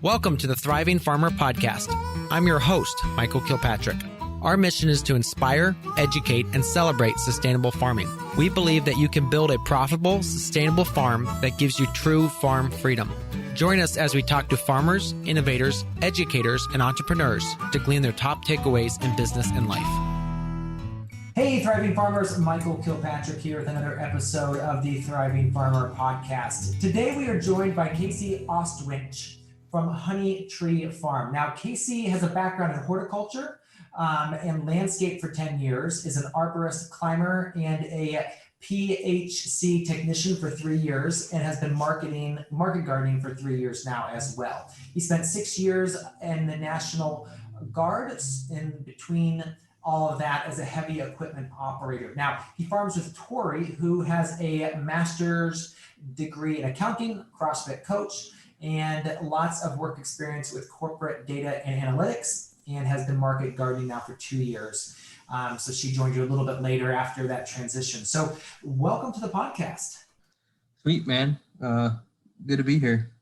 Welcome to the Thriving Farmer Podcast. I'm your host, Michael Kilpatrick. Our mission is to inspire, educate, and celebrate sustainable farming. We believe that you can build a profitable, sustainable farm that gives you true farm freedom. Join us as we talk to farmers, innovators, educators, and entrepreneurs to glean their top takeaways in business and life. Hey, Thriving Farmers, Michael Kilpatrick here with another episode of the Thriving Farmer Podcast. Today we are joined by Casey Ostwinch from Honey Tree Farm. Now, Casey has a background in horticulture and landscape for 10 years, is an arborist, climber, and a PHC technician for 3 years, and has been market gardening for 3 years now as well. He spent 6 years in the National Guard, in between all of that as a heavy equipment operator. Now, he farms with Tori, who has a master's degree in accounting, CrossFit coach, and lots of work experience with corporate data and analytics, and has been market gardening now for 2 years. So she joined you a little bit later after that transition. So welcome to the podcast. Sweet, man. Good to be here.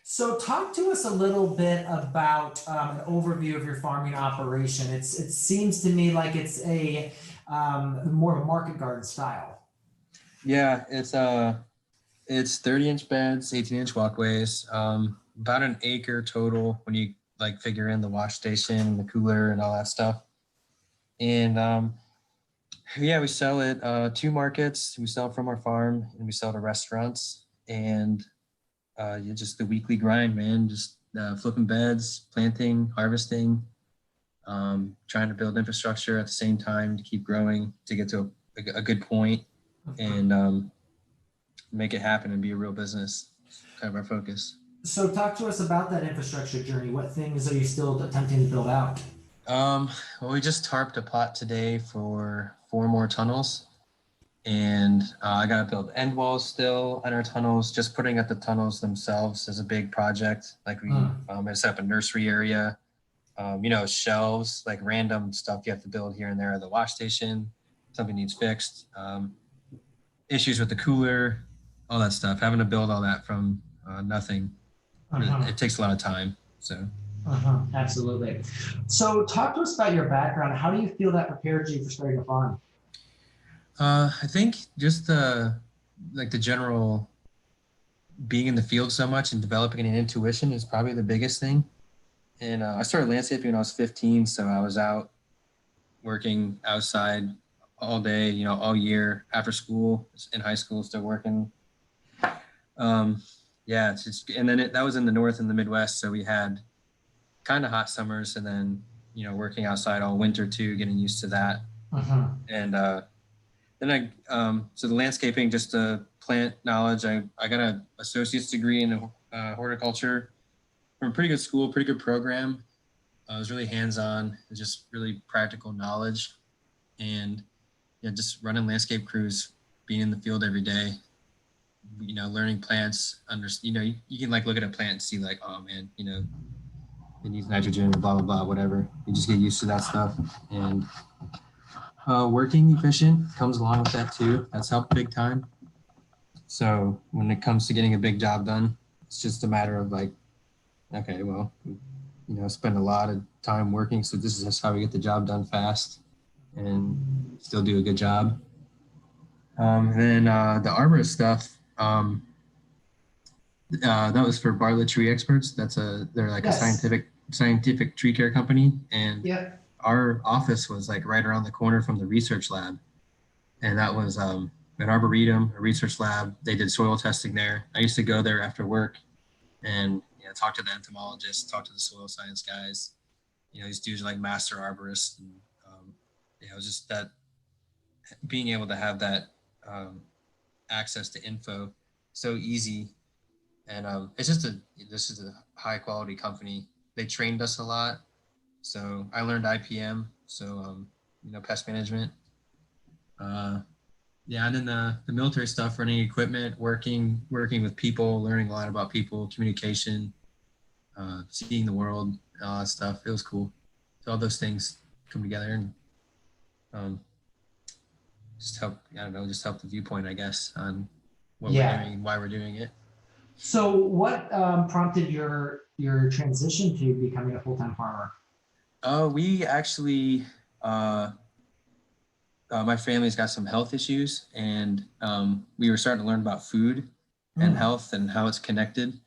So talk to us a little bit about an overview of your farming operation. It seems to me like it's a more of a market garden style. Yeah, it's 30-inch beds, 18-inch walkways, about an acre total when you figure in the wash station, the cooler, and all that stuff. And we sell it 2 markets. We sell from our farm and we sell to restaurants. And just the weekly grind, man. Just flipping beds, planting, harvesting, trying to build infrastructure at the same time to keep growing, to get to a good point, and make it happen and be a real business. Kind of our focus. So talk to us about that infrastructure journey. What things are you still attempting to build out? Well, we just tarped a plot today for 4 more tunnels. And I got to build end walls still on our tunnels. Just putting up the tunnels themselves is a big project. I set up a nursery area, shelves, random stuff you have to build here and there at the wash station. Something needs fixed. Issues with the cooler, all that stuff. Having to build all that from nothing. It takes a lot of time. So. Absolutely. So talk to us about your background. How do you feel that prepared you for starting a farm? I think just the general being in the field so much and developing an intuition is probably the biggest thing. And I started landscaping when I was 15, so I was out working outside all day, all year after school, in high school, still working. And then that was in the North and the Midwest, so we had kind of hot summers, and then working outside all winter too, getting used to that. And then so the landscaping, just the plant knowledge. I got an associate's degree in horticulture from a pretty good school, pretty good program. It was really hands-on. It was just really practical knowledge, and just running landscape crews, being in the field every day. Learning plants. You can look at a plant and see oh man, it needs nitrogen, blah blah blah, whatever. You just get used to that stuff, and working efficient comes along with that too. That's helped big time. So when it comes to getting a big job done, it's just a matter of okay, well, spend a lot of time working, so this is just how we get the job done fast and still do a good job. And then the arborist stuff, that was for Bartlett Tree Experts. They're Yes. a scientific tree care company, and yeah. Our office was right around the corner from the research lab, and that was an arboretum, a research lab. They did soil testing there. I used to go there after work and talk to the entomologists, talk to the soil science guys. These dudes are master arborists, and it was just that being able to have that access to info so easy. And this is a high quality company. They trained us a lot. So I learned IPM, pest management. And then the military stuff, running equipment, working with people, learning a lot about people, communication, seeing the world, all that stuff. It was cool. So all those things come together and just help the viewpoint, I guess, on what we're doing, why we're doing it. So what prompted your transition to becoming a full-time farmer? We actually, my family's got some health issues, and we were starting to learn about food and health and how it's connected.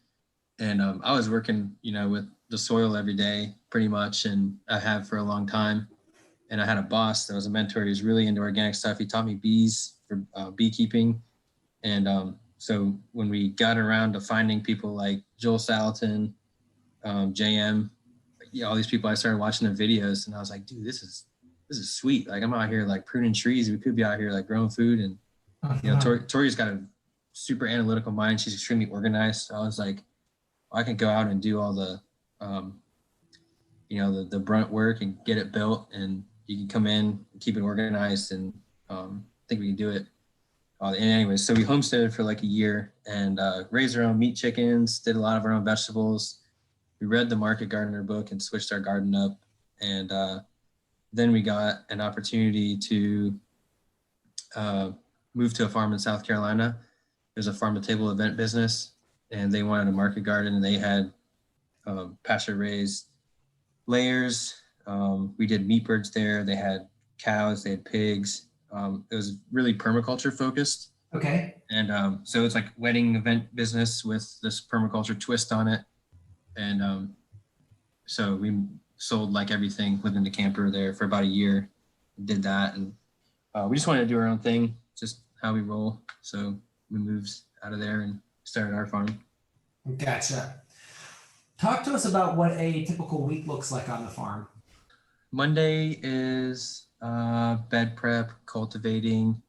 And I was working, with the soil every day pretty much, and I have for a long time. And I had a boss that was a mentor. He was really into organic stuff. He taught me bees for beekeeping. And so when we got around to finding people like Joel Salatin, JM, all these people, I started watching their videos, and I was like, dude, this is sweet. Like, I'm out here like pruning trees. We could be out here like growing food. And Tori's got a super analytical mind. She's extremely organized. So I was like, I can go out and do all the the brunt work and get it built, and you can come in and keep it organized, and I think we can do it. And anyways, so we homesteaded for like a year and raised our own meat chickens, did a lot of our own vegetables. We read the Market Gardener book and switched our garden up. And then we got an opportunity to move to a farm in South Carolina. There's a farm-to-table event business, and they wanted a market garden, and they had pasture-raised layers. We did meat birds there. They had cows. They had pigs. It was really permaculture focused. Okay. And so it's like wedding event business with this permaculture twist on it. And so we sold like everything within the camper there for about a year. Did that, and we just wanted to do our own thing, just how we roll. So we moved out of there and started our farm. Gotcha. Talk to us about what a typical week looks like on the farm. Monday is bed prep, cultivating,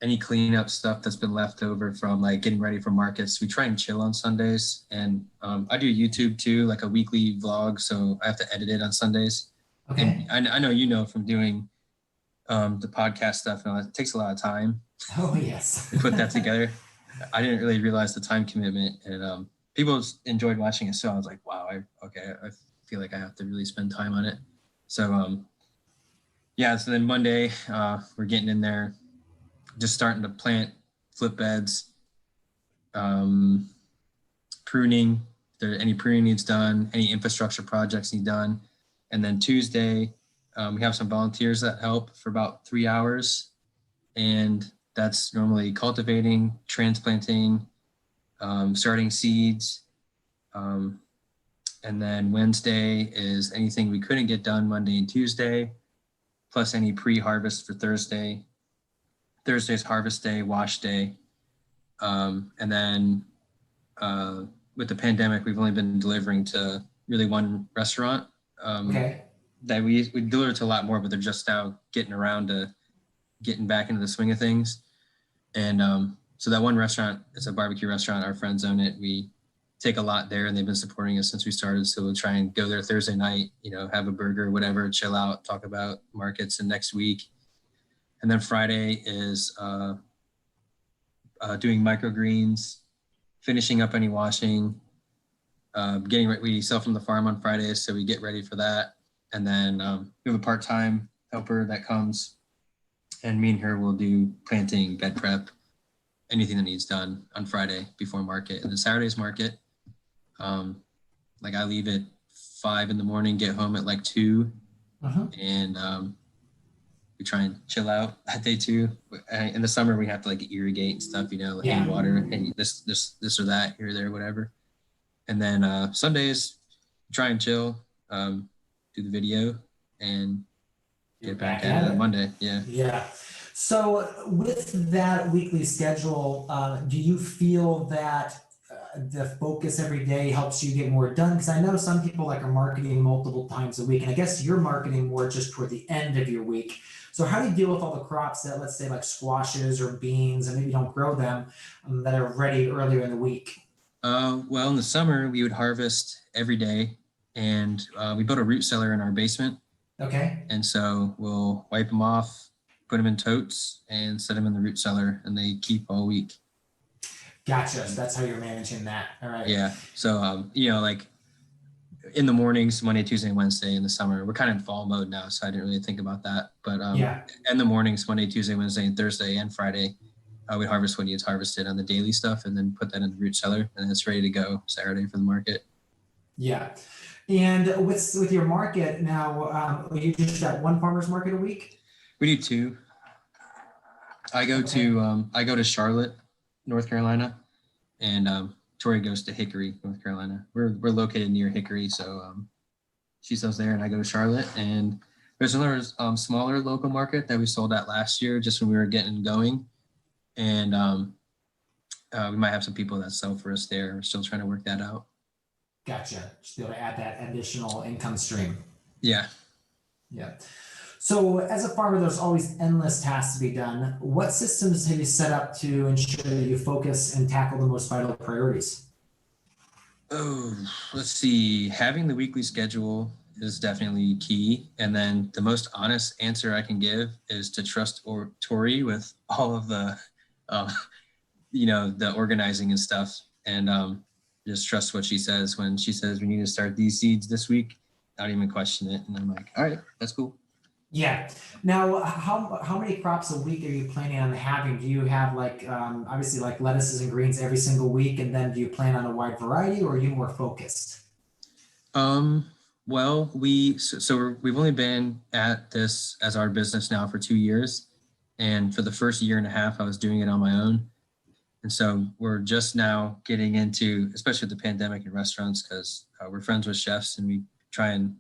any cleanup stuff that's been left over from like getting ready for markets. We try and chill on Sundays, and I do YouTube too, like a weekly vlog, so I have to edit it on Sundays. Okay. And I know from doing the podcast stuff, and all that, it takes a lot of time. Oh yes. to put that together. I didn't really realize the time commitment, and people enjoyed watching it, so I was like, wow, I feel like I have to really spend time on it. So so then Monday, we're getting in there, just starting to plant flip beds, pruning, if there any pruning needs done, any infrastructure projects need done. And then Tuesday, we have some volunteers that help for about 3 hours, and that's normally cultivating, transplanting, starting seeds. And then Wednesday is anything we couldn't get done Monday and Tuesday, plus any pre-harvest for Thursday. Thursday's harvest day, wash day. And then with the pandemic, we've only been delivering to really one restaurant. Okay. That we deliver to a lot more, but they're just now getting around to getting back into the swing of things. And so that one restaurant, it's a barbecue restaurant. Our friends own it. We take a lot there, and they've been supporting us since we started. So we'll try and go there Thursday night, have a burger, whatever, chill out, talk about markets and next week. And then Friday is doing microgreens, finishing up any washing, getting ready. We sell from the farm on Fridays, so we get ready for that. And then we have a part-time helper that comes, and me and her will do planting, bed prep, anything that needs done on Friday before market. And then Saturday's market, like I leave at 5 a.m, get home at like 2, and we try and chill out that day too. In the summer, we have to like irrigate and stuff, any water, any this or that here or there, whatever. And then Sundays, try and chill, do the video, and get back at it on Monday. Yeah. Yeah. So with that weekly schedule, do you feel that the focus every day helps you get more done? Because I know some people are marketing multiple times a week, and I guess you're marketing more just toward the end of your week. So how do you deal with all the crops that, let's say, like squashes or beans, and maybe you don't grow them, that are ready earlier in the week? Well, in the summer, we would harvest every day, and we built a root cellar in our basement. Okay. And so we'll wipe them off, put them in totes, and set them in the root cellar, and they keep all week. Gotcha. So that's how you're managing that. All right. Yeah. So, like in the mornings, Monday, Tuesday, Wednesday in the summer, we're kind of in fall mode now, so I didn't really think about that. But in the mornings, Monday, Tuesday, Wednesday, and Thursday and Friday, we harvest what needs harvested on the daily stuff, and then put that in the root cellar, and it's ready to go Saturday for the market. Yeah. And with your market now, you just got one farmer's market a week? We do two. I go to Charlotte, North Carolina, and Tori goes to Hickory, North Carolina. We're located near Hickory, so she sells there, and I go to Charlotte. And there's another smaller local market that we sold at last year, just when we were getting going. And we might have some people that sell for us there. We're still trying to work that out. Gotcha. Just be able to add that additional income stream. Yeah. Yeah. So as a farmer, there's always endless tasks to be done. What systems have you set up to ensure that you focus and tackle the most vital priorities? Oh, let's see. Having the weekly schedule is definitely key. And then the most honest answer I can give is to trust Tori with all of the, the organizing and stuff. And just trust what she says. When she says we need to start these seeds this week, I don't even question it. And I'm like, all right, that's cool. Yeah. Now, how many crops a week are you planning on having? Do you have obviously like lettuces and greens every single week, and then do you plan on a wide variety, or are you more focused? Well, we've only been at this as our business now for 2 years, and for the first year and a half, I was doing it on my own. And so we're just now getting into, especially with the pandemic in restaurants, because we're friends with chefs, and we try and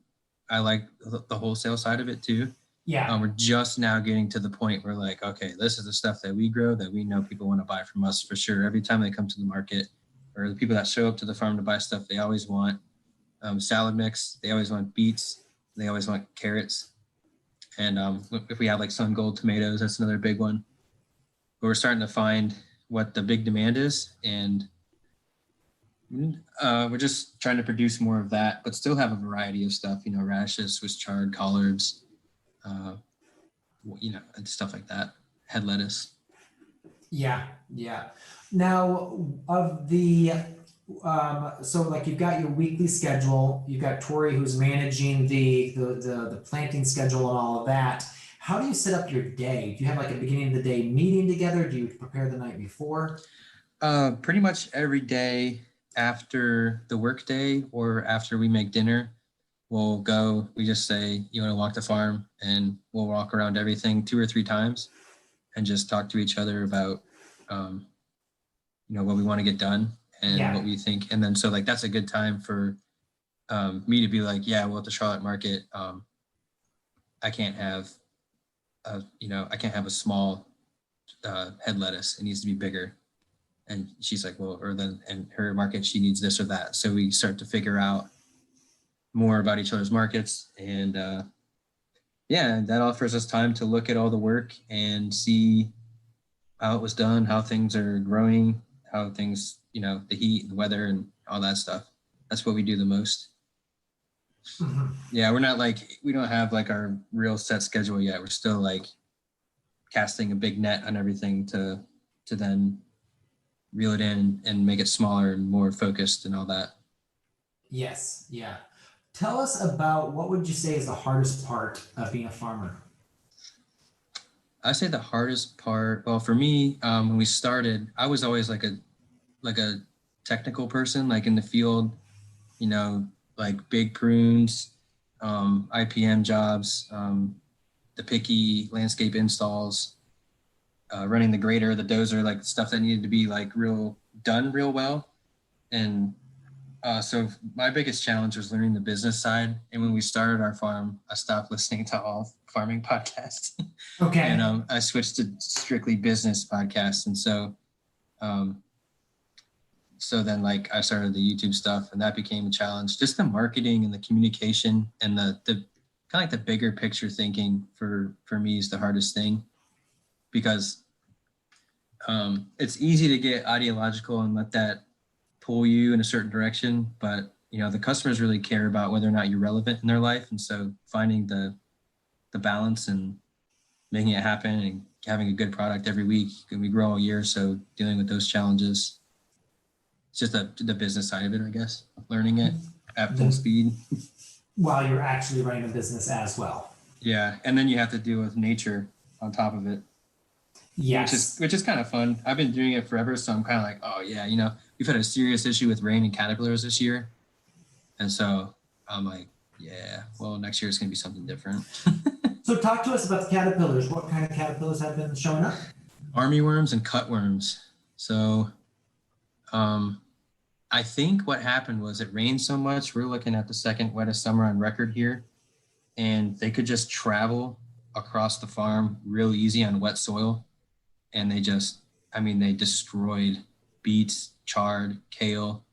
I like the wholesale side of it too. Yeah. We're just now getting to the point where like, okay, this is the stuff that we grow that we know people want to buy from us for sure. Every time they come to the market, or the people that show up to the farm to buy stuff, they always want salad mix. They always want beets. They always want carrots. And if we have like sun gold tomatoes, that's another big one. But we're starting to find what the big demand is, and we're just trying to produce more of that, but still have a variety of stuff, radishes, Swiss chard, collards, and stuff like that, head lettuce. Yeah. Now, of the so like you've got your weekly schedule, you've got Tori who's managing the planting schedule and all of that. How do you set up your day? Do you have like a beginning of the day meeting together? Do you prepare the night before? Pretty much every day after the work day or after we make dinner, we just say, you want to walk the farm, and we'll walk around everything 2 or 3 times and just talk to each other about, what we want to get done and what we think. And then, so like, that's a good time for me to be like, at the Charlotte market, I can't have a small head lettuce. It needs to be bigger. And she's like, and her market, she needs this or that. So we start to figure out more about each other's markets. And that offers us time to look at all the work and see how it was done, how things are growing, how things, the heat and the weather and all that stuff. That's what we do the most. Mm-hmm. Yeah, we're not we don't have like our real set schedule yet. We're still like casting a big net on everything to then reel it in and make it smaller and more focused and all that. Yes. Yeah. Tell us about, what would you say is the hardest part of being a farmer? I say the hardest part, well, for me, when we started, I was always like a technical person, like in the field, like big prunes, IPM jobs, the picky landscape installs, running the grader, the dozer, like stuff that needed to be like done real well. And so my biggest challenge was learning the business side. And when we started our farm, I stopped listening to all farming podcasts. Okay. And I switched to strictly business podcasts. And so then like I started the YouTube stuff, and that became a challenge. Just the marketing and the communication and the kind of like the bigger picture thinking for me is the hardest thing, because it's easy to get ideological and let that pull you in a certain direction, but the customers really care about whether or not you're relevant in their life. And so finding the balance and making it happen and having a good product every week, and we grow all year, so dealing with those challenges, it's just the business side of it, I guess, learning it at full speed while you're actually running a business as well. Yeah, and then you have to deal with nature on top of it. Yes. which is kind of fun. I've been doing it forever, so I'm kind of like, oh yeah, you know, we've had a serious issue with rain and caterpillars this year, and so I'm like, yeah, well, next year it's gonna be something different. So talk to us about the caterpillars. What kind of caterpillars have been showing up? Army worms and cutworms. So, I think what happened was it rained so much. We're looking at the second wettest summer on record here, and they could just travel across the farm real easy on wet soil. And they just, I mean, they destroyed beets, chard, kale,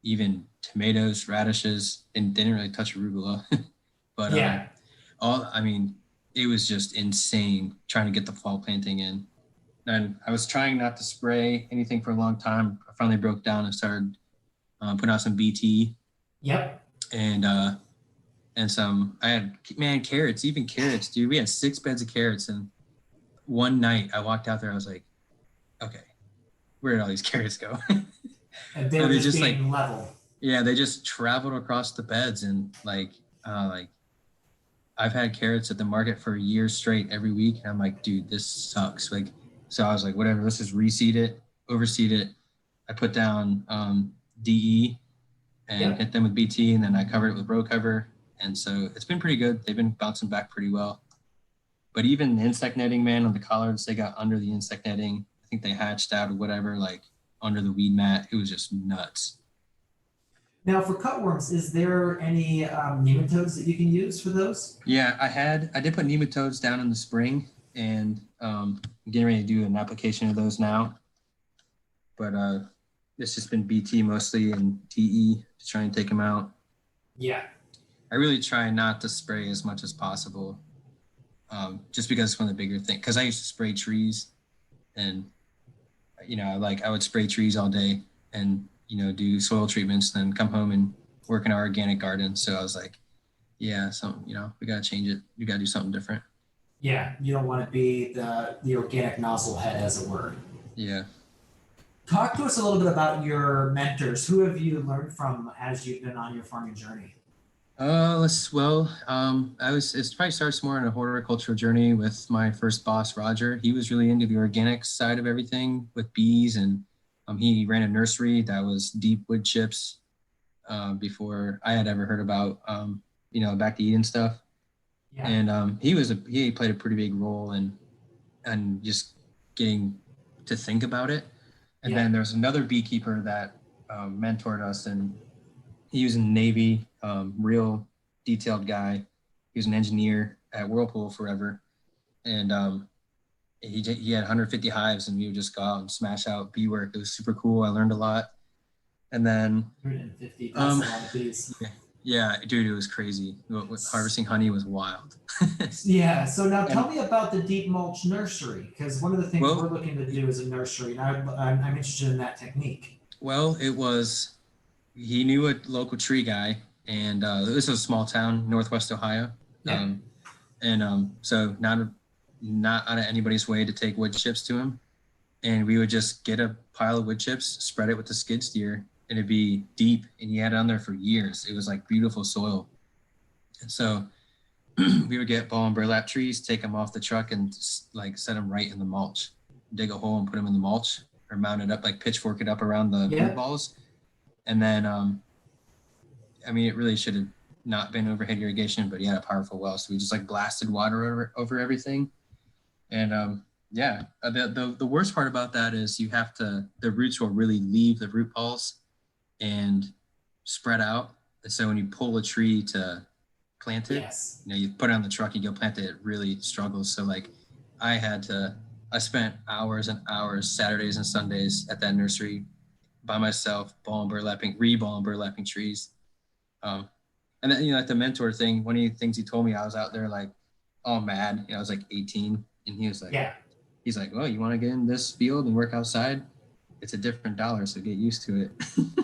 even tomatoes, radishes, and didn't really touch arugula. But Yeah. I mean, it was just insane trying to get the fall planting in. And I was trying not to spray anything for a long time. I finally broke down and started putting out some BT Yep. and some. I had carrots, even carrots, dude. We had 6 beds of carrots, and one night I walked out there. I was like, okay, where did all these carrots go? And they So were they just just, being level. Yeah, they just traveled across the beds, and like I've had carrots at the market for a year straight every week, and I'm like, dude, this sucks. Like, so I was like, whatever, let's just reseed it, overseed it. I put down DE and hit them with BT, and then I covered it with row cover, and so it's been pretty good. They've been bouncing back pretty well. But even the insect netting, man, on the collards, they got under the insect netting. I think they hatched out or whatever, like under the weed mat. It was just nuts. Now for cutworms, is there any nematodes that you can use for those? Yeah, I did put nematodes down in the spring, and I'm getting ready to do an application of those now. But it's just been BT mostly and TE to try and take them out. Yeah. I really try not to spray as much as possible, just because it's one of the bigger things. Because I used to spray trees, and you know, I would spray trees all day, and you know, do soil treatments, then come home and work in our organic garden. So I was like, yeah, you know, we gotta change it. We gotta do something different. Yeah, you don't want to be the organic nozzle head, as it were. Yeah. Talk to us a little bit about your mentors. Who have you learned from as you've been on your farming journey? It probably starts more on a horticultural journey with my first boss, Roger. He was really into the organic side of everything with bees, and he ran a nursery that was deep wood chips before I had ever heard about, you know, back to Eden stuff. Yeah. And he played a pretty big role in just getting to think about it. And then there's another beekeeper that mentored us, and he was in the Navy, real detailed guy. He was an engineer at Whirlpool forever. And he had 150 hives, and we would just go out and smash out bee work. It was super cool. I learned a lot. And then 150, that's a lot of bees. Yeah, dude, it was crazy. Harvesting honey was wild. Yeah, so now tell me about the deep mulch nursery, because one of the things we're looking to do is a nursery, and I'm interested in that technique. Well, he knew a local tree guy, and this was a small town, Northwest Ohio. Yeah. So not out of anybody's way to take wood chips to him. And we would just get a pile of wood chips, spread it with the skid steer, and it'd be deep, and he had it on there for years. It was like beautiful soil. And so we would get ball and burlap trees, take them off the truck, and like set them right in the mulch. Dig a hole and put them in the mulch, or mount it up, like pitchfork it up around the root balls. And then, I mean, it really should have not been overhead irrigation, but he had a powerful well, so we just like blasted water over everything. And the worst part about that is the roots will really leave the root balls and spread out. And so when you pull a tree to plant it, you know, you put it on the truck, you go plant it, it really struggles. So like I spent hours and hours, Saturdays and Sundays at that nursery by myself, ball and burlapping trees. And then, you know, at the mentor thing, one of the things he told me, I was out there like all mad. You know, I was like 18, and he was like, he's like, well, you want to get in this field and work outside? It's a different dollar, so get used to it.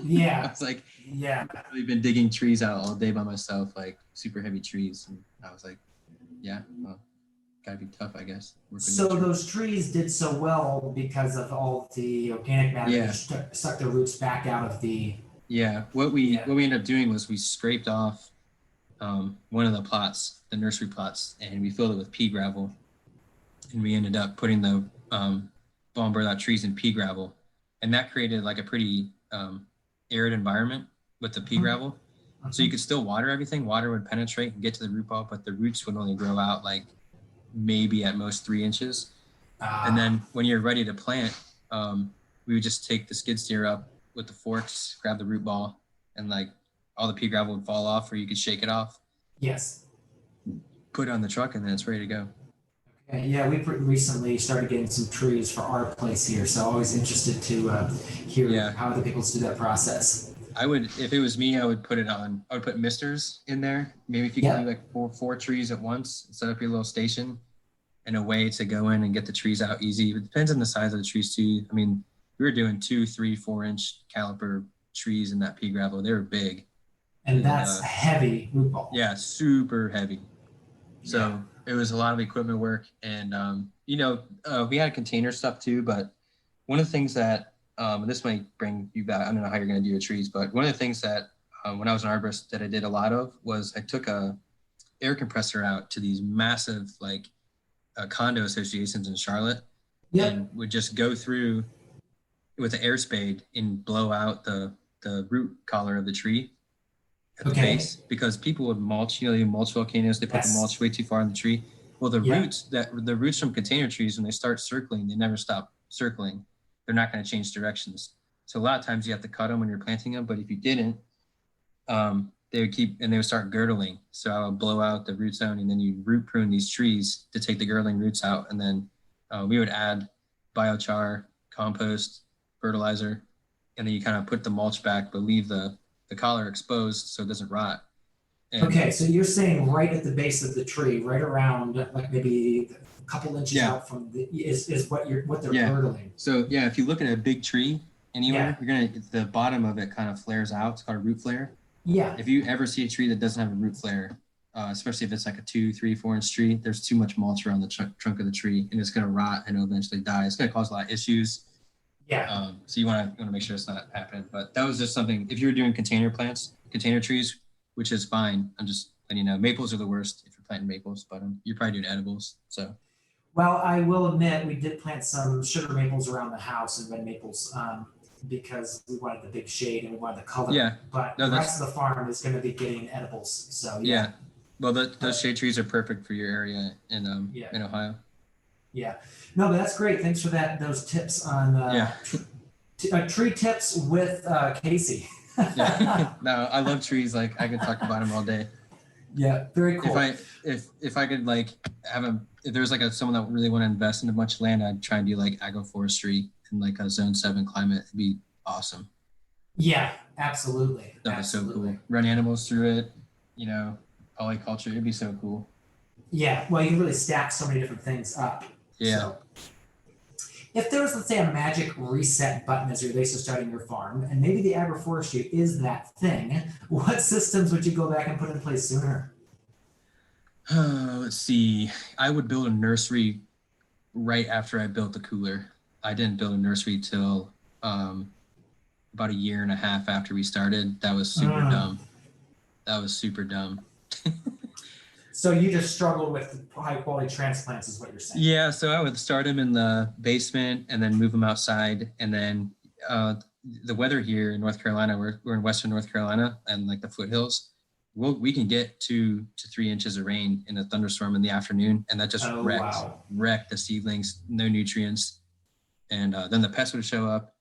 Yeah. I was like, I've really been digging trees out all day by myself, like super heavy trees. And I was like, yeah, well, gotta be tough, I guess. So those trees did so well because of all the organic matter that sucked their roots back out of the. Yeah, what we ended up doing was we scraped off one of the plots, the nursery plots, and we filled it with pea gravel. And we ended up putting the bomb burlap trees and pea gravel, and that created like a pretty arid environment with the pea gravel. So you could still water everything. Water would penetrate and get to the root ball, but the roots would only grow out like maybe at most 3 inches. And then when you're ready to plant, we would just take the skid steer up with the forks, grab the root ball, and like all the pea gravel would fall off, or you could shake it off. Yes. Put it on the truck, and then it's ready to go. Okay. Yeah, we recently started getting some trees for our place here, so always interested to hear how other people do that process. I would, if it was me, I would put misters in there. Maybe if you can do like four trees at once, set up your little station and a way to go in and get the trees out easy. It depends on the size of the trees too. I mean, we were doing 2, 3, 4 inch caliper trees in that pea gravel. They were big. And that's heavy root ball. Yeah, super heavy. So it was a lot of equipment work. And, we had container stuff too, but one of the things that, this might bring you back, I don't know how you're going to do your trees, but one of the things that when I was an arborist that I did a lot of was I took a air compressor out to these massive condo associations in Charlotte and would just go through with an air spade and blow out the root collar of the tree at the base, because people would mulch, they mulch volcanoes, they put the mulch way too far in the tree. Well, the roots from container trees, when they start circling, they never stop circling. They're not going to change directions. So a lot of times you have to cut them when you're planting them, but if you didn't, they would start girdling. So I would blow out the root zone, and then you root prune these trees to take the girdling roots out. And then we would add biochar, compost, fertilizer, and then you kind of put the mulch back, but leave the collar exposed so it doesn't rot. And so you're saying right at the base of the tree, right around like maybe a couple inches out from is what they're girdling. So if you look at a big tree anywhere, the bottom of it kind of flares out. It's called a root flare. Yeah. If you ever see a tree that doesn't have a root flare, especially if it's like a 2, 3, 4 inch tree, there's too much mulch around the trunk of the tree, and it's going to rot and it'll eventually die. It's going to cause a lot of issues. Yeah. So you want to make sure it's not happening. But that was just something. If you were doing container trees, which is fine. I'm just letting you know, maples are the worst if you're planting maples, but you're probably doing edibles. So. Well, I will admit we did plant some sugar maples around the house and red maples because we wanted the big shade and we wanted the color. Yeah. But the rest of the farm is going to be getting edibles. So yeah. Well, those shade trees are perfect for your area in Ohio. Yeah. No, but that's great. Thanks for those tips on tree tips with Casey. No, I love trees. Like I could talk about them all day. Yeah, very cool. If I could if there's someone that really want to invest in a bunch of land, I'd try and do like agroforestry in like a zone 7 climate. It'd be awesome. Yeah, absolutely. That'd be so cool. Run animals through it, polyculture. It'd be so cool. Yeah, well, you can really stack so many different things up. Yeah. So, if there was, let's say, a magic reset button as you're starting your farm, and maybe the agroforestry is that thing, what systems would you go back and put in place sooner? Let's see. I would build a nursery right after I built the cooler. I didn't build a nursery till about 1.5 years after we started. That was super dumb. So you just struggled with high quality transplants is what you're saying? Yeah, so I would start them in the basement and then move them outside. And then the weather here in North Carolina, we're in Western North Carolina and like the foothills, we can get 2 to 3 inches of rain in a thunderstorm in the afternoon. And that just wrecked the seedlings, no nutrients. And then the pests would show up,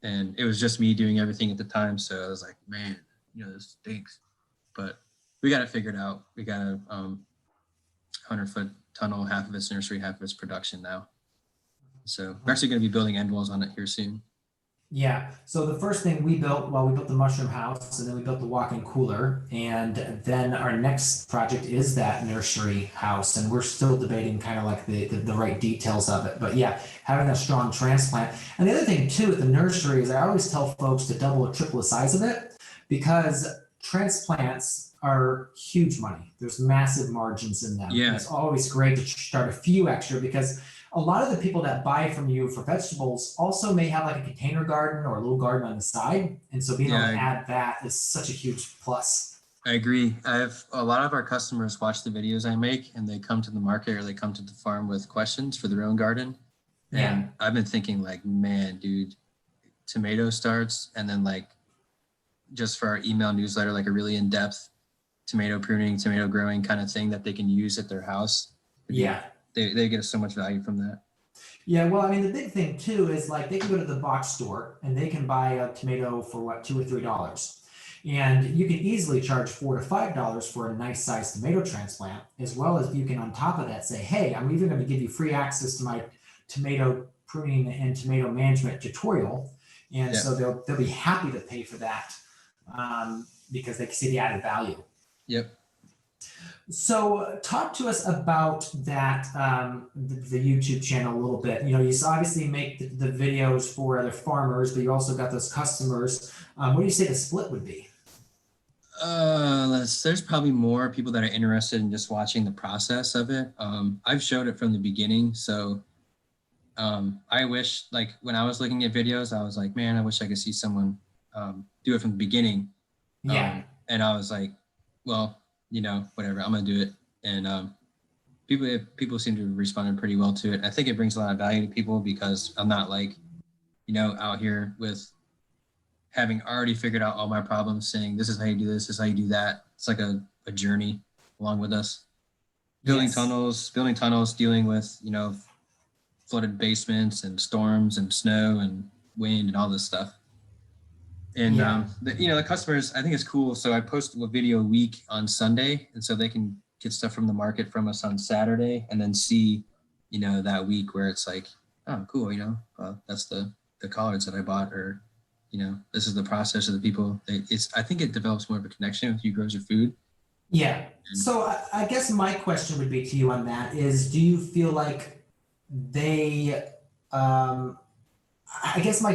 and it was just me doing everything at the time. So I was like, man, this stinks. But we got it figured out. We got a 100-foot tunnel, half of its nursery, half of its production now. So we're actually going to be building end walls on it here soon. Yeah. So the first thing we built, we built the mushroom house, and then we built the walk-in cooler. And then our next project is that nursery house. And we're still debating kind of like the right details of it. But yeah, having a strong transplant. And the other thing too with the nursery is I always tell folks to double or triple the size of it, because transplants are huge money. There's massive margins in them. Yeah. It's always great to start a few extra, because a lot of the people that buy from you for vegetables also may have like a container garden or a little garden on the side. And so being able to add that is such a huge plus. I agree. I have a lot of our customers watch the videos I make, and they come to the market or they come to the farm with questions for their own garden. And I've been thinking like, man, dude, tomato starts, and then like just for our email newsletter, like a really in-depth tomato pruning, tomato growing kind of thing that they can use at their house. Yeah. They get so much value from that. Yeah, well, I mean, the big thing too is like they can go to the box store and they can buy a tomato for what, $2 or $3. And you can easily charge $4 to $5 for a nice sized tomato transplant, as well as you can on top of that say, hey, I'm even going to give you free access to my tomato pruning and tomato management tutorial. And so they'll be happy to pay for that because they can see the added value. Yep. So talk to us about that, the YouTube channel a little bit. You know, you obviously make the videos for other farmers, but you also got those customers. What do you say the split would be? There's probably more people that are interested in just watching the process of it. I've showed it from the beginning. So I wish, like when I was looking at videos, I was like, man, I wish I could see someone do it from the beginning. Yeah. And I was like, well, you know, whatever, I'm gonna do it. And people seem to have responded pretty well to it. I think it brings a lot of value to people because I'm not like, you know, out here with having already figured out all my problems, saying this is how you do this is how you do that. It's like a journey along with us. Building tunnels, dealing with, you know, flooded basements and storms and snow and wind and all this stuff. And the customers, I think it's cool. So I post a video a week on Sunday, and so they can get stuff from the market from us on Saturday, and then see, you know, that week where it's like, oh, cool, you know, that's the collards that I bought, or, you know, this is the process of the people. I think it develops more of a connection with you grows your food. Yeah. So I guess my question would be to you on that is, do you feel like they, I guess my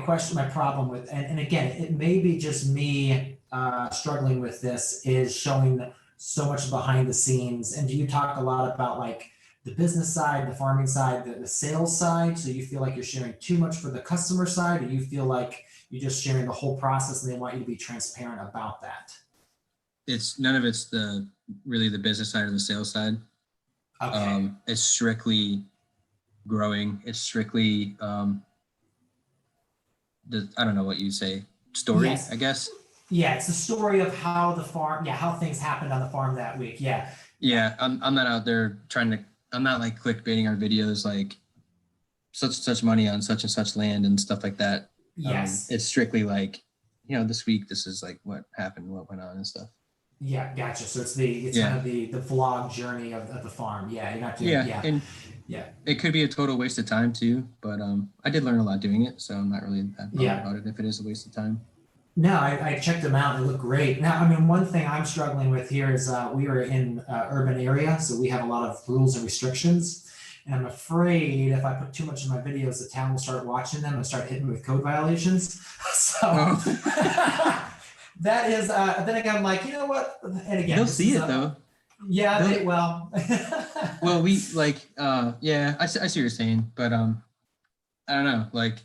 question, my problem with, and again, it may be just me struggling with this, is showing so much behind the scenes. And do you talk a lot about like the business side, the farming side, the sales side? So you feel like you're sharing too much for the customer side, or you feel like you're just sharing the whole process and they want you to be transparent about that? It's none of it's really the business side or the sales side. Okay. It's strictly growing. It's strictly I don't know what you say, story, yes. I guess. Yeah, it's the story of how the farm, how things happened on the farm that week. Yeah. Yeah, I'm not out there I'm not like clickbaiting our videos like such and such money on such and such land and stuff like that. Yes. It's strictly like, you know, this week this is like what happened, what went on and stuff. Yeah, gotcha. So it's kind of the vlog journey of the farm. Yeah, you're not doing and it could be a total waste of time too, but I did learn a lot doing it, so I'm not really that bothered about it if it is a waste of time. No, I checked them out. They look great. Now, I mean, one thing I'm struggling with here is we are in urban area, so we have a lot of rules and restrictions. And I'm afraid if I put too much in my videos, the town will start watching them and start hitting me with code violations. So that is, then again, I'm like, you know what? And again, they'll see it though. Yeah, they will. Well, we like, I see what you're saying, but I don't know, like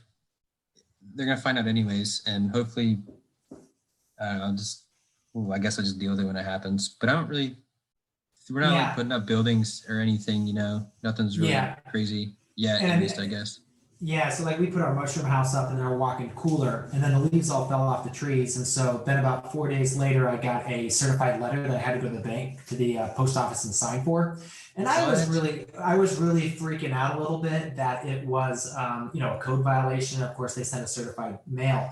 they're gonna find out anyways, and hopefully, I guess I'll just deal with it when it happens. But we're not like putting up buildings or anything, you know, nothing's really crazy yet, at least I guess. Yeah, so like we put our mushroom house up and then our walk-in cooler, and then the leaves all fell off the trees. And so then about 4 days later, I got a certified letter that I had to go to the bank, to the post office and sign for. And I was really freaking out a little bit that it was, a code violation. Of course, they sent a certified mail.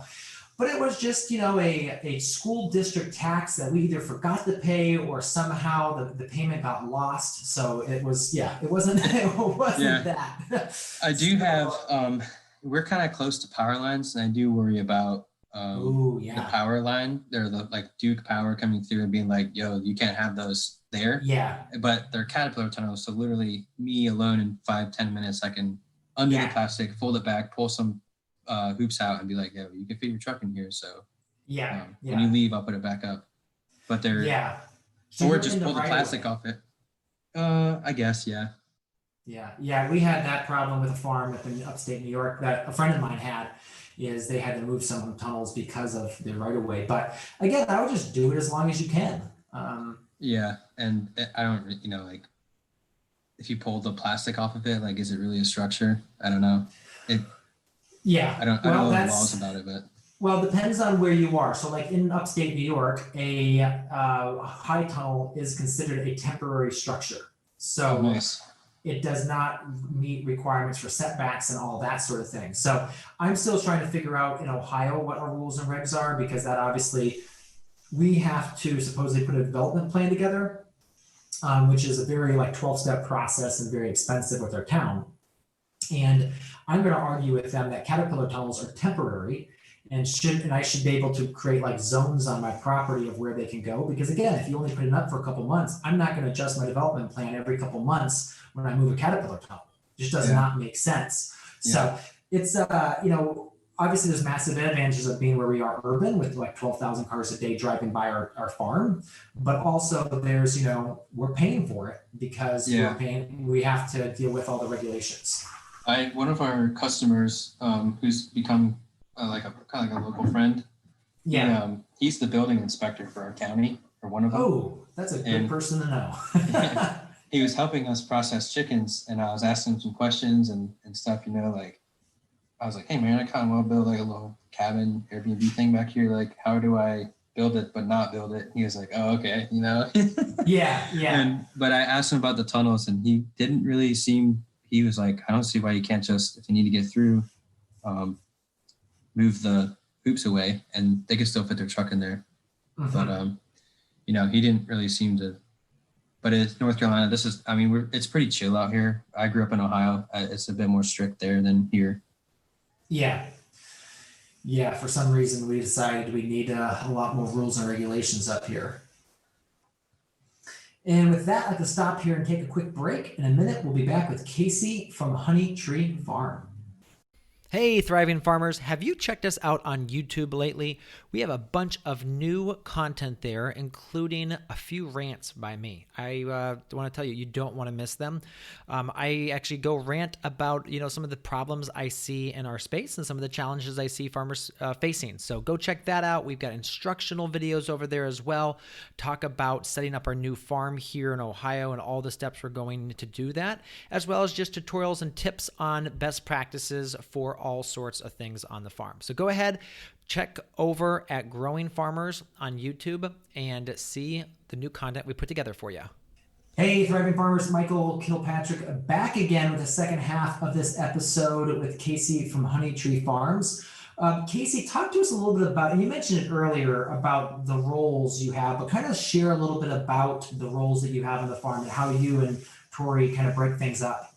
But it was just, a school district tax that we either forgot to pay or somehow the payment got lost. So it was, it wasn't that. I do have, we're kind of close to power lines, and I do worry about the power line. They're the like Duke Power coming through and being like, yo, you can't have those there. Yeah. But they're Caterpillar tunnels. So literally me alone in 5-10 minutes, I can undo the plastic, fold it back, pull some hoops out and be like, yo, you can fit your truck in here. So when you leave, I'll put it back up. But they're so or just pull the plastic off it. I guess, yeah. We had that problem with a farm up in upstate New York that a friend of mine had, is they had to move some tunnels because of the right of way. But again, I would just do it as long as you can. And I don't, like if you pull the plastic off of it, like, is it really a structure? I don't know. Yeah. I don't know the laws about it, but. Well, it depends on where you are. So like in upstate New York, a high tunnel is considered a temporary structure. So Nice. It does not meet requirements for setbacks and all that sort of thing. So I'm still trying to figure out in Ohio what our rules and regs are, because that obviously we have to supposedly put a development plan together, which is a very like 12-step process and very expensive with our town. And I'm going to argue with them that caterpillar tunnels are temporary and I should be able to create like zones on my property of where they can go. Because again, if you only put it up for a couple months, I'm not going to adjust my development plan every couple months when I move a caterpillar tunnel. It just does not make sense. So it's, obviously there's massive advantages of being where we are urban with like 12,000 cars a day driving by our farm, but also there's, we're paying for it because we have to deal with all the regulations. One of our customers, who's become kind of like a local friend. Yeah. He's the building inspector for our county, or one of them. Oh, that's a good person to know. He was helping us process chickens, and I was asking him some questions and stuff, like, I was like, hey man, I kind of want to build like a little cabin Airbnb thing back here. Like, how do I build it but not build it? He was like, oh, okay, Yeah. But I asked him about the tunnels, and he didn't really he was like, I don't see why you can't just, if you need to get through, move the hoops away and they could still fit their truck in there. Mm-hmm. But, he didn't really seem to, but it's North Carolina. It's pretty chill out here. I grew up in Ohio. It's a bit more strict there than here. Yeah. For some reason we decided we need a lot more rules and regulations up here. And with that, I'd like to stop here and take a quick break. In a minute, we'll be back with Casey from Honey Tree Farm. Hey, thriving farmers, have you checked us out on YouTube lately? We have a bunch of new content there, including a few rants by me. I want to tell you, you don't want to miss them. I actually go rant about, some of the problems I see in our space and some of the challenges I see farmers facing. So go check that out. We've got instructional videos over there as well. Talk about setting up our new farm here in Ohio and all the steps we're going to do that, as well as just tutorials and tips on best practices for all sorts of things on the farm. So go ahead, check over at Growing Farmers on YouTube and see the new content we put together for you. Hey, thriving farmers, Michael Kilpatrick back again with the second half of this episode with Casey from Honey Tree Farms. Casey, talk to us a little bit about, and you mentioned it earlier about the roles you have, but kind of share a little bit about the roles that you have on the farm and how you and Tori kind of break things up.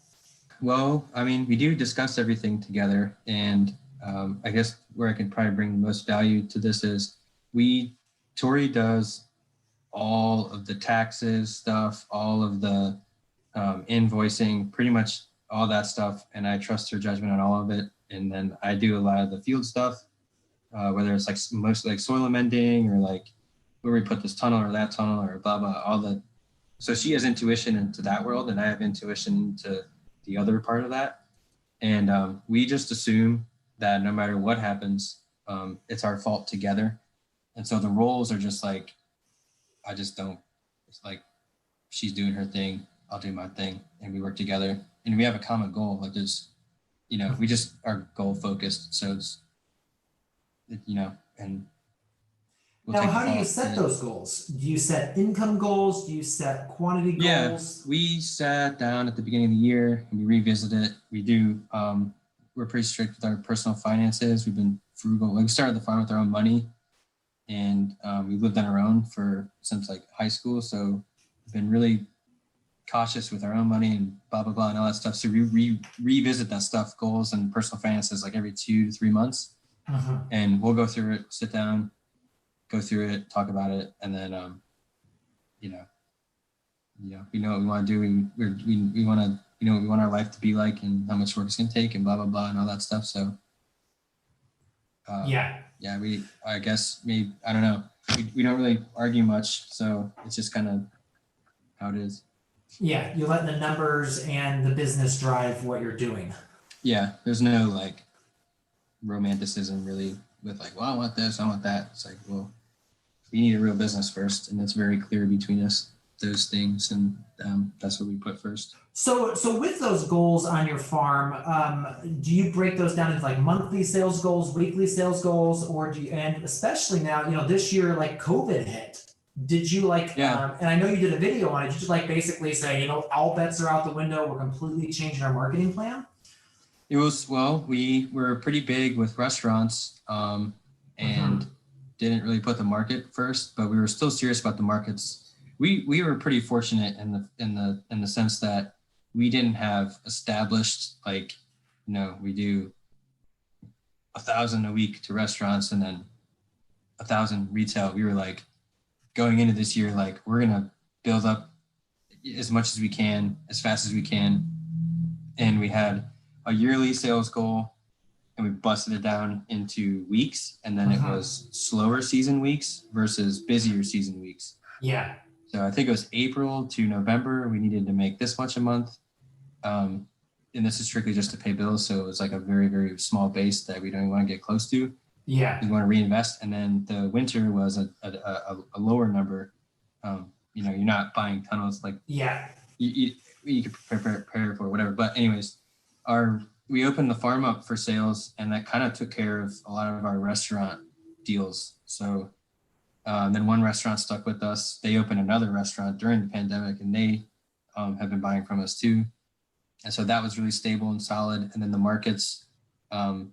Well, we do discuss everything together, and I guess where I can probably bring the most value to this is Tori does all of the taxes stuff, all of the invoicing, pretty much all that stuff, and I trust her judgment on all of it. And then I do a lot of the field stuff, whether it's like mostly like soil amending or like where we put this tunnel or that tunnel or blah, blah, so she has intuition into that world and I have intuition to the other part of that. And we just assume that no matter what happens, it's our fault together. And so the roles are just like, it's like she's doing her thing, I'll do my thing, and we work together. And we have a common goal. Like we just are goal focused. So it's, and now, how do you set those goals? Do you set income goals? Do you set quantity goals? Yeah, we sat down at the beginning of the year and we revisit it. We do, we're pretty strict with our personal finances. We've been frugal. We started the farm with our own money and we lived on our own since like high school. So we've been really cautious with our own money and blah, blah, blah, and all that stuff. So we revisit that stuff, goals and personal finances, like every 2 to 3 months. And we'll go through it, sit down, go through it, talk about it, and then, we know what we want to do. We want to, what we want our life to be like and how much work it's going to take and blah, blah, blah, and all that stuff. So, I guess maybe, I don't know. We don't really argue much. So it's just kind of how it is. Yeah. You let the numbers and the business drive what you're doing. Yeah. There's no like romanticism really with like, well, I want this, I want that. It's like, well, we need a real business first, and it's very clear between us. those things, and that's what we put first. So with those goals on your farm, do you break those down into like monthly sales goals, weekly sales goals, or do you, and especially now, this year, like COVID hit, did you and I know you did a video on it, did you like basically say, all bets are out the window, we're completely changing our marketing plan? It was, well, we were pretty big with restaurants, and didn't really put the market first, but we were still serious about the markets. We were pretty fortunate in the sense that we didn't have established, we do 1,000 a week to restaurants and then 1,000 retail. We were like going into this year, like we're going to build up as much as we can, as fast as we can. And we had a yearly sales goal, and we busted it down into weeks. And then it was slower season weeks versus busier season weeks. Yeah. So I think it was April to November. We needed to make this much a month. And this is strictly just to pay bills. So it was like a very, very small base that we don't want to get close to. Yeah. We want to reinvest. And then the winter was a lower number. You're not buying tunnels like you could prepare for whatever. But anyways, we opened the farm up for sales, and that kind of took care of a lot of our restaurant deals. So then one restaurant stuck with us. They opened another restaurant during the pandemic, and they have been buying from us too. And so that was really stable and solid. And then the markets, I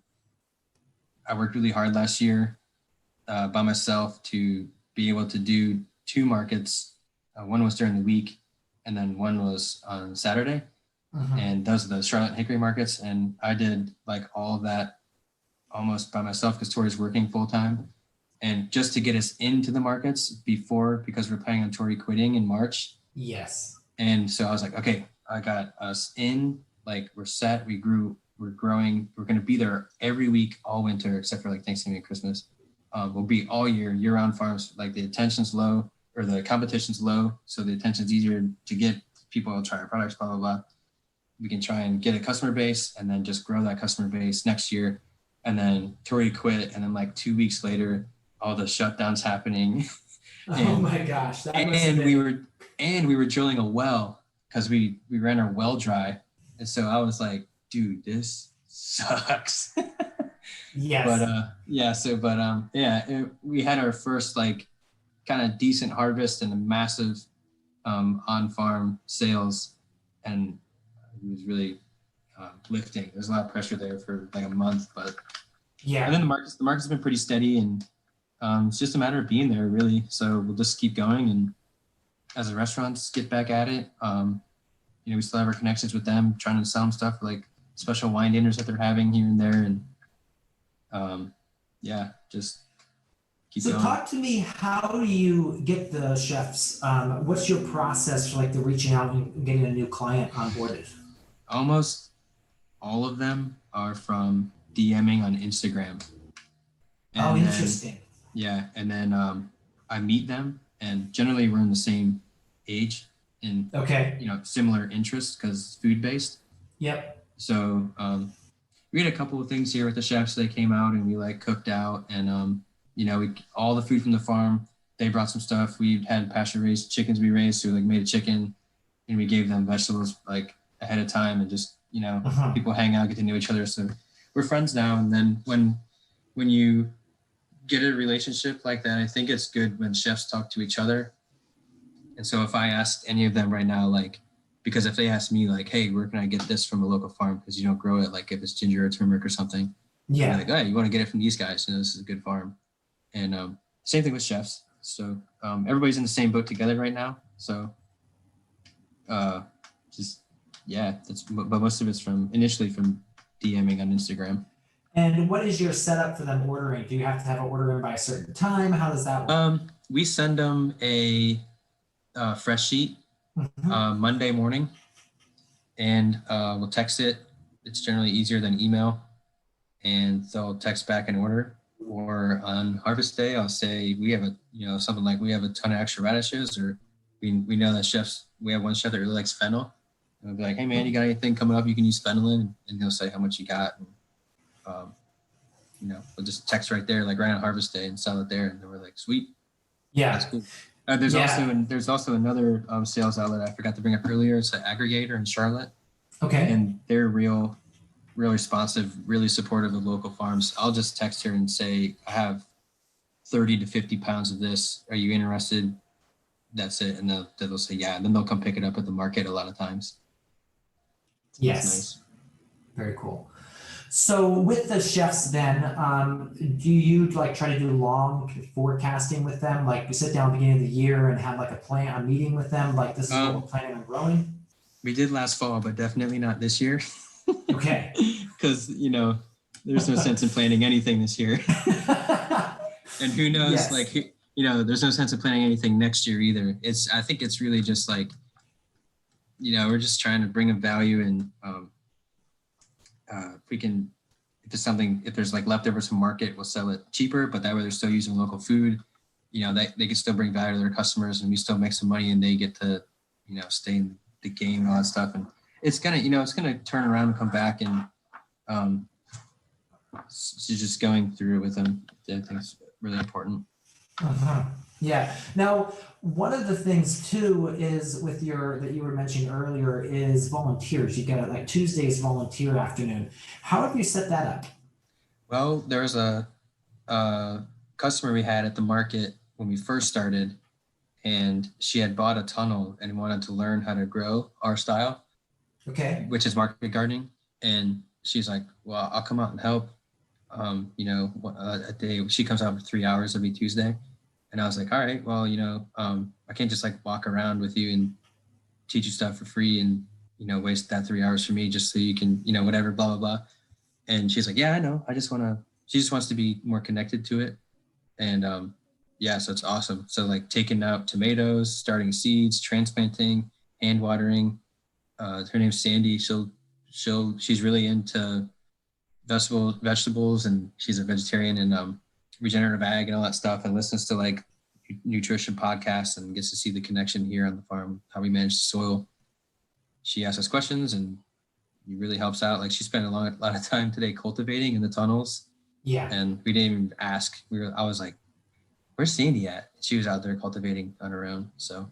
worked really hard last year by myself to be able to do 2 markets. One was during the week, and then one was on Saturday. And those are the Charlotte and Hickory markets. And I did like all of that almost by myself because Tori's working full time. And just to get us into the markets because we're planning on Tori quitting in March. Yes. And so I was like, okay, I got us in, like we're set, we're growing. We're going to be there every week, all winter, except for like Thanksgiving and Christmas. We'll be all year-round farms. Like the attention's low, or the competition's low. So the attention's easier to get people to try our products, blah, blah, blah. We can try and get a customer base and then just grow that customer base next year. And then Tori quit. And then like 2 weeks later, all the shutdowns happening. Oh my gosh. We were drilling a well because we ran our well dry. And so I was like, dude, this sucks. Yes. We had our first like kind of decent harvest and a massive on-farm sales. And it was really lifting. There's a lot of pressure there for like a month, but and then the market's been pretty steady, and it's just a matter of being there really. So we'll just keep going, and as the restaurants get back at it, we still have our connections with them, trying to sell them stuff like special wine dinners that they're having here and there, and just keep going. Talk to me, how do you get the chefs? What's your process for like the reaching out and getting a new client onboarded? Almost all of them are from DMing on Instagram. And interesting. And then I meet them, and generally we're in the same age and similar interests because food based. Yep. So we had a couple of things here with the chefs. They came out and we like cooked out, and we all the food from the farm. They brought some stuff. We had pasture raised chickens we raised, so we like made a chicken, and we gave them vegetables like ahead of time, and just people hang out, get to know each other. So we're friends now. And then when you get a relationship like that, I think it's good when chefs talk to each other. And so if I asked any of them right now, like, because if they ask me like, hey, where can I get this from a local farm? Because you don't grow it, like if it's ginger or turmeric or something. Yeah. Like, hey, you want to get it from these guys? This is a good farm. And same thing with chefs. So everybody's in the same boat together right now. So but most of it's initially from DMing on Instagram. And what is your setup for them ordering? Do you have to have an order in by a certain time? How does that work? We send them a fresh sheet Monday morning, and we'll text it. It's generally easier than email, and they'll text back an order. Or on harvest day, I'll say we have something like we have a ton of extra radishes, or we know that we have one chef that really likes fennel. And I'll be like, hey man, you got anything coming up you can use fennel in? And he'll say how much you got. And, we'll just text right there, like right on harvest day, and sell it there. And then we're like, sweet. Yeah. That's cool. There's also another sales outlet I forgot to bring up earlier. It's an aggregator in Charlotte. Okay. And they're real responsive, really supportive of local farms. I'll just text her and say, I have 30 to 50 pounds of this. Are you interested? That's it. And they'll say, yeah. And then they'll come pick it up at the market a lot of times. Yes. That's nice. Very cool. So with the chefs then, do you like try to do long forecasting with them? Like we sit down at the beginning of the year and have like a meeting with them, like this is what we're planning on growing? We did last fall, but definitely not this year. Okay. Because, there's no sense in planning anything this year. And who knows, yes. There's no sense in planning anything next year either. I think it's really just like, we're just trying to bring a value and if there's like leftovers from market, we'll sell it cheaper, but that way they're still using local food. They can still bring value to their customers and we still make some money and they get to, stay in the game and all that stuff. And it's gonna turn around and come back and just going through it with them. I think it's really important. Uh-huh. Yeah. Now, one of the things too is that you were mentioning earlier is volunteers. You got like Tuesday's volunteer afternoon. How have you set that up? Well, there was a customer we had at the market when we first started, and she had bought a tunnel and wanted to learn how to grow our style. Okay. Which is market gardening. And she's like, well, I'll come out and help. A day she comes out for 3 hours every Tuesday. And I was like, all right, well, I can't just like walk around with you and teach you stuff for free and, waste that 3 hours for me just so you can, whatever, blah, blah, blah. And she's like, yeah, I know. She just wants to be more connected to it. And so it's awesome. So like taking out tomatoes, starting seeds, transplanting, hand watering. Her name's Sandy. She's really into vegetables and she's a vegetarian and regenerative ag and all that stuff and listens to like nutrition podcasts and gets to see the connection here on the farm, how we manage the soil. She asks us questions and it really helps out. Like she spent a lot of time today cultivating in the tunnels. Yeah. And we didn't even ask. I was like, where's Sandy at? She was out there cultivating on her own. So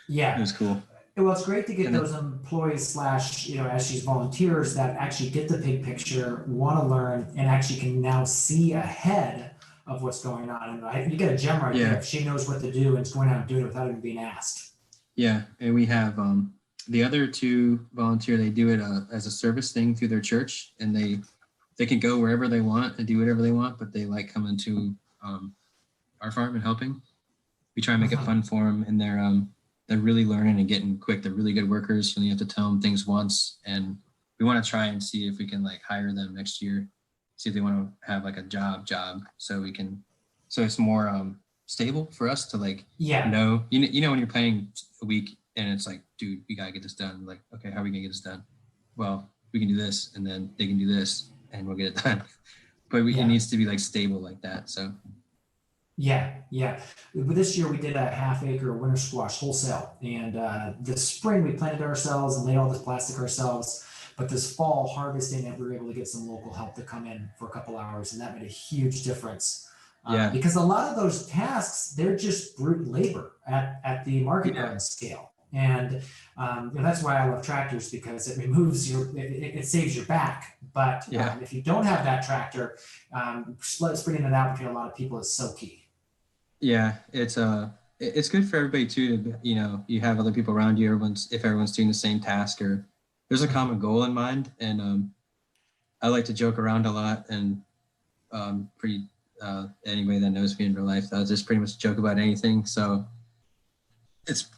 yeah, it was cool. Well, it's great to get those employees / as she's volunteers that actually get the big picture, want to learn, and actually can now see ahead of what's going on. And you get a gem right there. If she knows what to do and is going out and doing it without even being asked. Yeah, and we have the other two volunteer. They do it as a service thing through their church, and they can go wherever they want and do whatever they want, but they like coming to our farm and helping. We try and make it fun for them, and they're really learning and getting quick. They're really good workers. You only have to tell them things once. And we want to try and see if we can like hire them next year, see if they want to have like a job so it's more stable for us to like know, when you're planning a week and it's like, dude, we gotta get this done. Like, okay, how are we gonna get this done? Well, we can do this and then they can do this and we'll get it done. But it needs to be like stable like that. So Yeah. But this year we did a 1/2 acre winter squash wholesale, and this spring we planted ourselves and laid all this plastic ourselves. But this fall harvesting it, we were able to get some local help to come in for a couple hours, and that made a huge difference. Because a lot of those tasks, they're just brute labor at the market garden scale. And that's why I love tractors, because it removes it saves your back. But if you don't have that tractor, spreading it out between a lot of people is so key. Yeah, it's good for everybody too. To, you have other people around you. If everyone's doing the same task or there's a common goal in mind. And I like to joke around a lot. And anybody that knows me in real life, I'll just pretty much joke about anything. So it's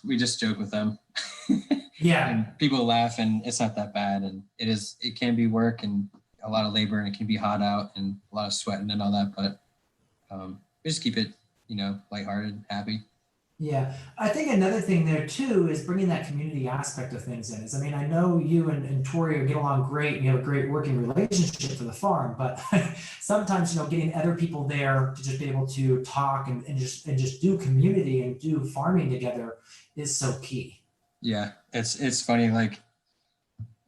we just joke with them. And people laugh, and it's not that bad. And it can be work and a lot of labor, and it can be hot out and a lot of sweating and all that. But we just keep it, lighthearted, happy. Yeah. I think another thing there too is bringing that community aspect of things in. I know you and Tori get along great and you have a great working relationship for the farm, but sometimes, getting other people there to just be able to talk and just do community and do farming together is so key. Yeah. It's funny. Like,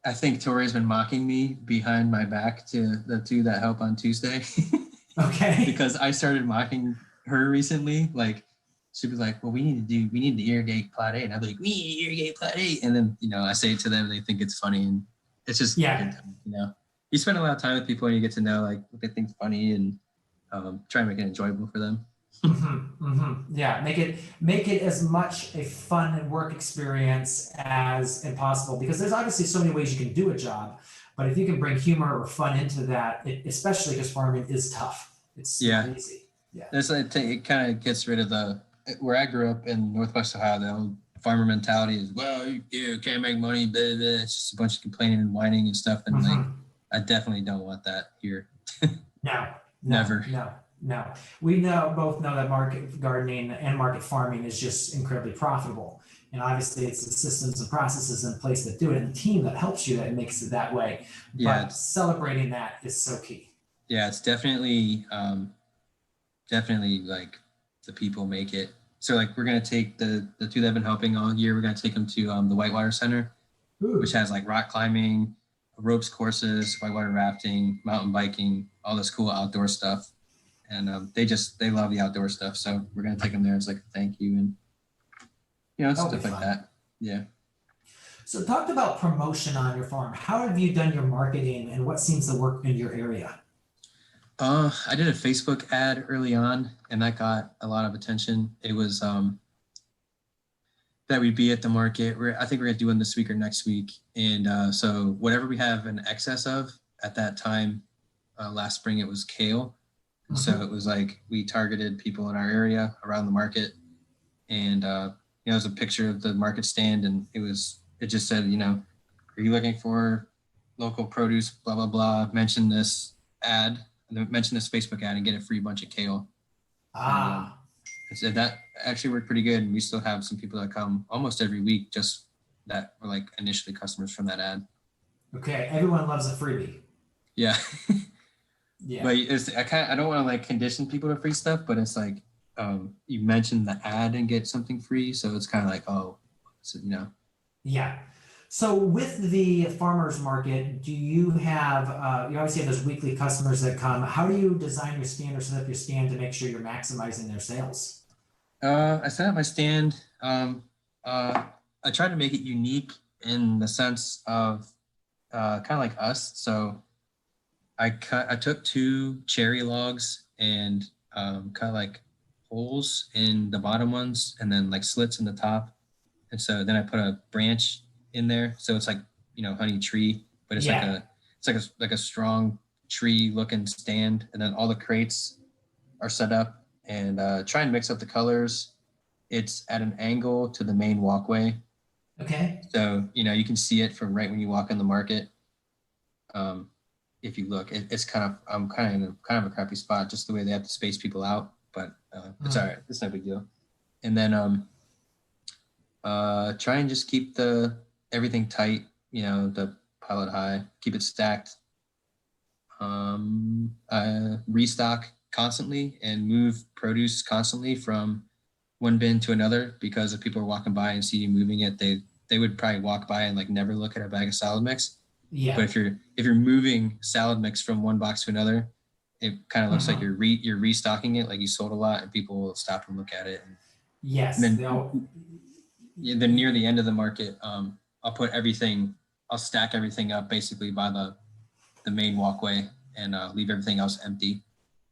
I think Tori's been mocking me behind my back to the two that help on Tuesday. Okay. Because I started mocking her recently. Like, she'd be like, well, we need to irrigate plot 8. And I'd be like, we need to irrigate plot 8. And then, I say it to them, they think it's funny, and it's just, good time, You spend a lot of time with people and you get to know like what they think's funny, and try and make it enjoyable for them. Yeah, make it as much a fun and work experience as impossible, because there's obviously so many ways you can do a job, but if you can bring humor or fun into that, especially because farming is tough. It's not easy. Yeah. It kind of gets rid of where I grew up in Northwest Ohio, the old farmer mentality is, well, you can't make money, blah, blah, blah. It's just a bunch of complaining and whining and stuff. And like, I definitely don't want that here. No, never. No. We both know that market gardening and market farming is just incredibly profitable. And obviously it's the systems and processes in place that do it, and the team that helps you that makes it that way. Yeah. But celebrating that is so key. Yeah, it's definitely like the people make it. So like we're going to take the two that have been helping all year, we're going to take them to the Whitewater Center, which has like rock climbing, ropes courses, whitewater rafting, mountain biking, all this cool outdoor stuff. And they love the outdoor stuff. So we're going to take them there as like a thank you, and stuff like that. Yeah. So talk about promotion on your farm. How have you done your marketing, and what seems to work in your area? I did a Facebook ad early on, and that got a lot of attention. It was that we'd be at the market. I think we're gonna do one this week or next week. And so whatever we have an excess of at that time, last spring it was kale. And so it was like we targeted people in our area around the market, and it was a picture of the market stand, and it just said, are you looking for local produce? Blah blah blah. Mention this ad. Mention this Facebook ad and get a free bunch of kale. And that actually worked pretty good. And we still have some people that come almost every week just that were like initially customers from that ad. Okay. Everyone loves a freebie. Yeah. Yeah. But I don't want to like condition people to free stuff, but it's like, you mention the ad and get something free. So it's kind of like, Yeah. So with the farmers market, do you have, you obviously have those weekly customers that come. How do you design your stand or set up your stand to make sure you're maximizing their sales? I set up my stand. I try to make it unique in the sense of kind of like us. So I took 2 cherry logs and cut like holes in the bottom ones and then like slits in the top. And so then I put a branch in there, so it's like honey tree, but it's like a strong tree looking stand, and then all the crates are set up, and try and mix up the colors. It's at an angle to the main walkway. Okay. So you can see it from right when you walk in the market. If you look, it's I'm kind of a crappy spot, just the way they have to space people out, but it's all right. It's no big deal. And then try and just keep everything tight, the pallet high, keep it stacked, restock constantly and move produce constantly from one bin to another, because if people are walking by and see you moving it, they would probably walk by and like never look at a bag of salad mix. Yeah. But if you're moving salad mix from one box to another, it kind of looks like you're restocking it, like you sold a lot, and people will stop and look at it. Yes. And then near the end of the market, I'll stack everything up basically by the main walkway, and leave everything else empty,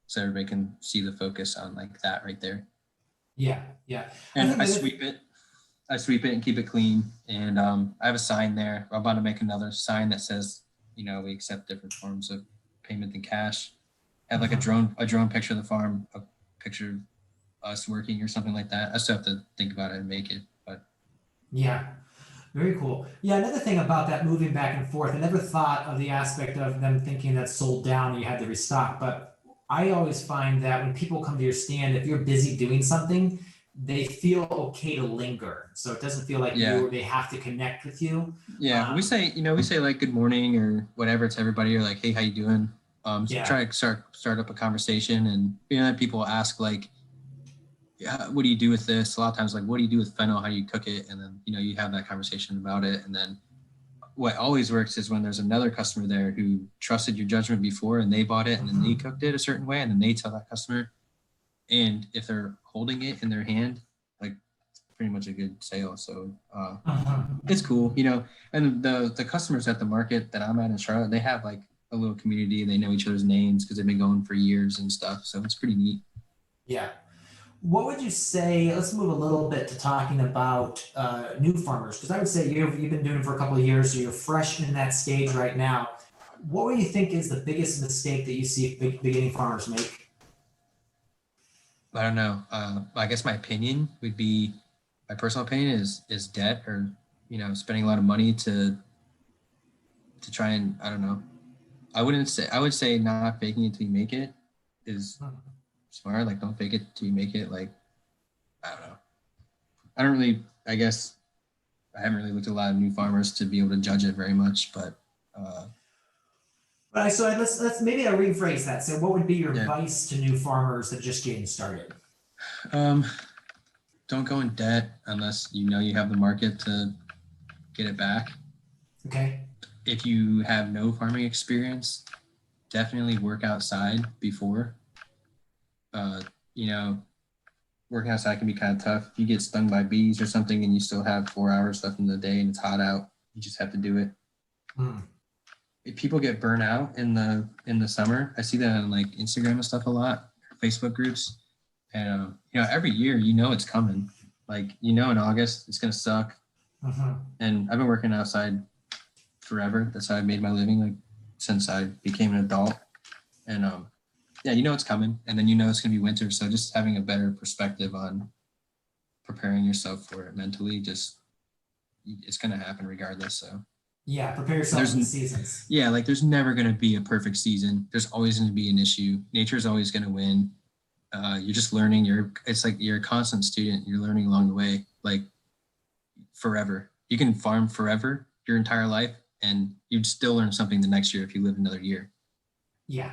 so everybody can see the focus on like that right there. Yeah. And I sweep it and keep it clean. And I have a sign there. I'm about to make another sign that says, we accept different forms of payment than cash. I have like a drone picture of the farm, a picture of us working or something like that. I still have to think about it and make it, but. Yeah. Very cool. Yeah, another thing about that moving back and forth, I never thought of the aspect of them thinking that sold down and you had to restock. But I always find that when people come to your stand, if you're busy doing something, they feel okay to linger. So it doesn't feel like they have to connect with you. Yeah, we say like good morning or whatever to everybody, or like, hey, how you doing? Try to start up a conversation, and people ask like, what do you do with this? A lot of times, like, what do you do with fennel? How do you cook it? And then, you have that conversation about it. And then what always works is when there's another customer there who trusted your judgment before, and they bought it and then they cooked it a certain way, and then they tell that customer. And if they're holding it in their hand, pretty much a good sale. So Uh-huh. it's cool, and the customers at the market that I'm at in Charlotte, they have like a little community. They know each other's names because they've been going for years and stuff. So it's pretty neat. Yeah. What would you say? Let's move a little bit to talking about new farmers, because I would say you've been doing it for a couple of years, so you're fresh in that stage right now. What would you think is the biggest mistake that you see beginning farmers make? I don't know. I guess my personal opinion is debt, or spending a lot of money to try and, I don't know. I would say not faking it till you make it is smart. Like, don't fake it till you make it. Like, I don't know. I guess I haven't really looked at a lot of new farmers to be able to judge it very much, but So let's maybe I'll rephrase that. So what would be your advice to new farmers that are just getting started? Don't go in debt unless you have the market to get it back. Okay. If you have no farming experience, definitely work outside before. Working outside can be kind of tough. If you get stung by bees or something and you still have 4 hours left in the day and it's hot out, you just have to do it. If people get burnt out in the summer, I see that on like Instagram and stuff a lot, Facebook groups, and every year it's coming. Like in August it's gonna suck. And I've been working outside forever. That's how I made my living, like since I became an adult. And it's coming, and then it's gonna be winter. So just having a better perspective on preparing yourself for it mentally, it's gonna happen regardless. So yeah, prepare yourself for the seasons. Yeah, like there's never gonna be a perfect season. There's always gonna be an issue. Nature's always gonna win. You're just learning. It's like you're a constant student. You're learning along the way, like forever. You can farm forever, your entire life, and you'd still learn something the next year if you lived another year. Yeah,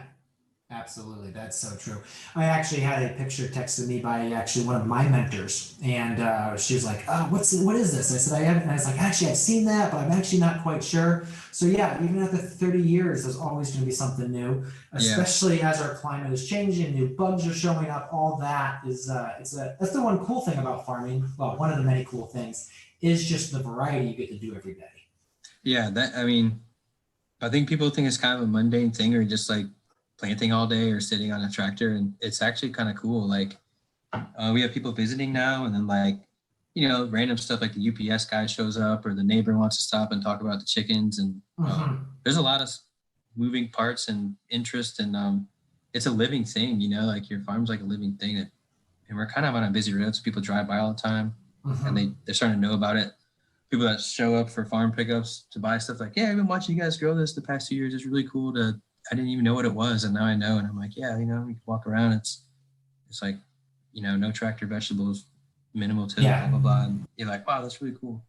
absolutely. That's so true. I actually had a picture texted me by actually one of my mentors, and she was like, "Oh, what is this?" I said, "I haven't." And I was like, "Actually, I've seen that, but I'm actually not quite sure." So yeah, even after 30 years, there's always going to be something new, especially as our climate is changing, new bugs are showing up. All that is that's the one cool thing about farming. Well, one of the many cool things is just the variety you get to do every day. Yeah, I think people think it's kind of a mundane thing, or just like planting all day or sitting on a tractor, and it's actually kind of cool. Like we have people visiting now, and then like random stuff like the UPS guy shows up, or the neighbor wants to stop and talk about the chickens, and there's a lot of moving parts and interest, and it's a living thing. Like your farm's like a living thing, and we're kind of on a busy road, so people drive by all the time, and they're starting to know about it. People that show up for farm pickups to buy stuff, like, yeah, I've been watching you guys grow this the past 2 years. It's really cool I didn't even know what it was, and now I know. And I'm like, yeah, we can walk around. It's like, no tractor vegetables, minimal till, blah, blah, blah. And you're like, wow, that's really cool.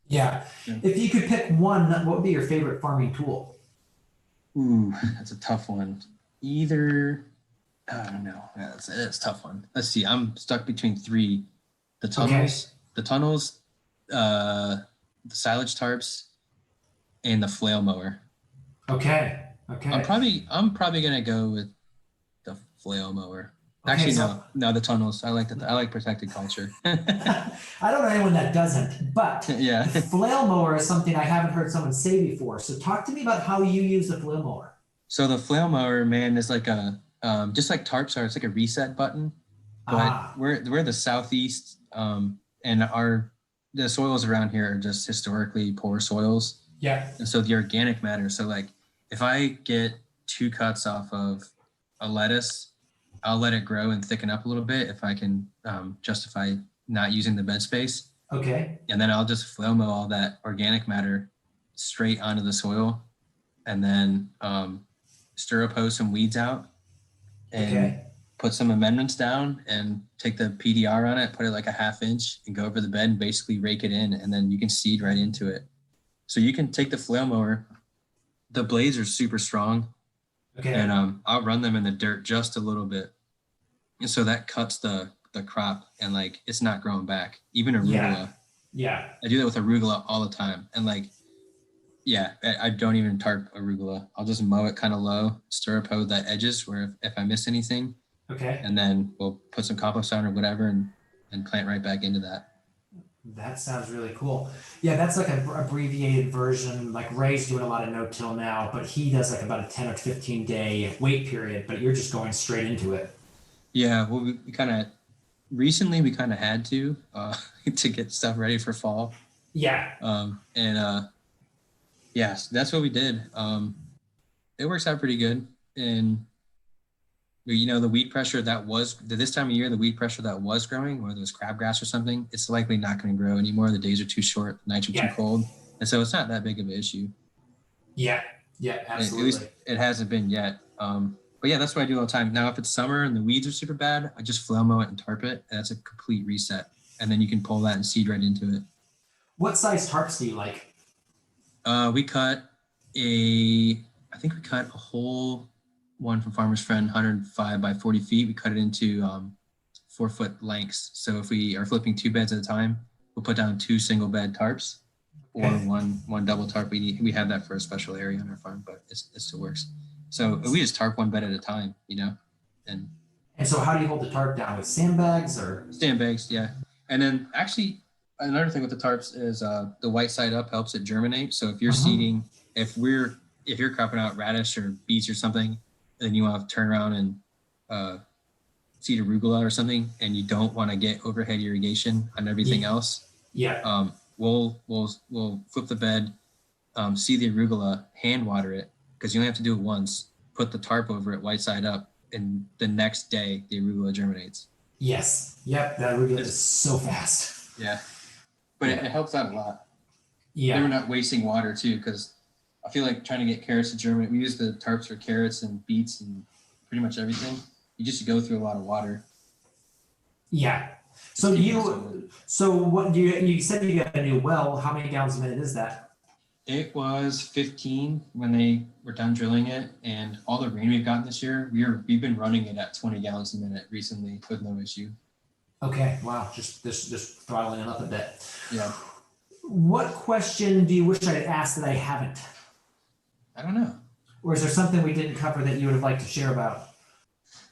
Yeah. If you could pick one, what would be your favorite farming tool? Ooh, that's a tough one. Either, I don't know. Yeah, it's a tough one. Let's see. I'm stuck between three: the tunnels, the silage tarps, and the flail mower. Okay. I'm probably gonna go with the flail mower. Actually, no, the tunnels. I like protected culture. I don't know anyone that doesn't, but yeah. The flail mower is something I haven't heard someone say before. So talk to me about how you use the flail mower. So the flail mower, man, is like just like tarps are. It's like a reset button. But we're the southeast, and the soils around here are just historically poor soils. Yeah. And so the organic matter. So like if I get 2 cuts off of a lettuce, I'll let it grow and thicken up a little bit if I can justify not using the bed space. Okay. And then I'll just flail mow all that organic matter straight onto the soil, and then stir some weeds out, and put some amendments down, and take the PDR on it, put it like a 1/2 inch, and go over the bed and basically rake it in, and then you can seed right into it. So you can take the flail mower. The blades are super strong. Okay. And I'll run them in the dirt just a little bit, and so that cuts the crop, and like it's not growing back. Even arugula. Yeah. I do that with arugula all the time, and like, yeah, I don't even tarp arugula. I'll just mow it kind of low, stir up the edges where if I miss anything. Okay. And then we'll put some compost on or whatever, and plant right back into that. That sounds really cool. Yeah, that's like a abbreviated version. Like Ray's doing a lot of no-till now, but he does like about a 10 or 15 day wait period, but you're just going straight into it. Yeah, well, we kind of recently we kind of had to to get stuff ready for fall. Yeah. Yes, that's what we did. It works out pretty good, and the weed pressure that was this time of year, the weed pressure that was growing, whether it was crabgrass or something, it's likely not going to grow anymore. The days are too short, the nights are too cold, and so it's not that big of an issue. Yeah, absolutely. At least it hasn't been yet. But yeah, that's what I do all the time. Now, if it's summer and the weeds are super bad, I just flail mow it and tarp it, and that's a complete reset. And then you can pull that and seed right into it. What size tarps do you like? We cut I think we cut a whole one from Farmer's Friend, 105 by 40 feet. We cut it into 4-foot lengths. So if we are flipping 2 beds at a time, we'll put down 2 single bed tarps or one double tarp. We have that for a special area on our farm, but it still works. So we just tarp 1 bed at a time, and so how do you hold the tarp down, with sandbags or? Sandbags, yeah. And then actually another thing with the tarps is the white side up helps it germinate. So if you're seeding, if you're cropping out radish or beets or something, and then you want to turn around and seed arugula or something, and you don't want to get overhead irrigation on everything else. Yeah. We'll flip the bed, seed the arugula, hand water it, because you only have to do it once. Put the tarp over it, white side up, and the next day the arugula germinates. Yes. Yep. That arugula is so fast. Yeah. But it helps out a lot. Yeah. Then we're not wasting water too, because I feel like trying to get carrots to germinate. We use the tarps for carrots and beets and pretty much everything. You just go through a lot of water. Yeah. So what do you said you got a new well? How many gallons a minute is that? It was 15 when they were done drilling it, and all the rain we've gotten this year, we've been running it at 20 gallons a minute recently with no issue. Okay. Wow. Just throttling it up a bit. Yeah. What question do you wish I had asked that I haven't? I don't know. Or is there something we didn't cover that you would have liked to share about?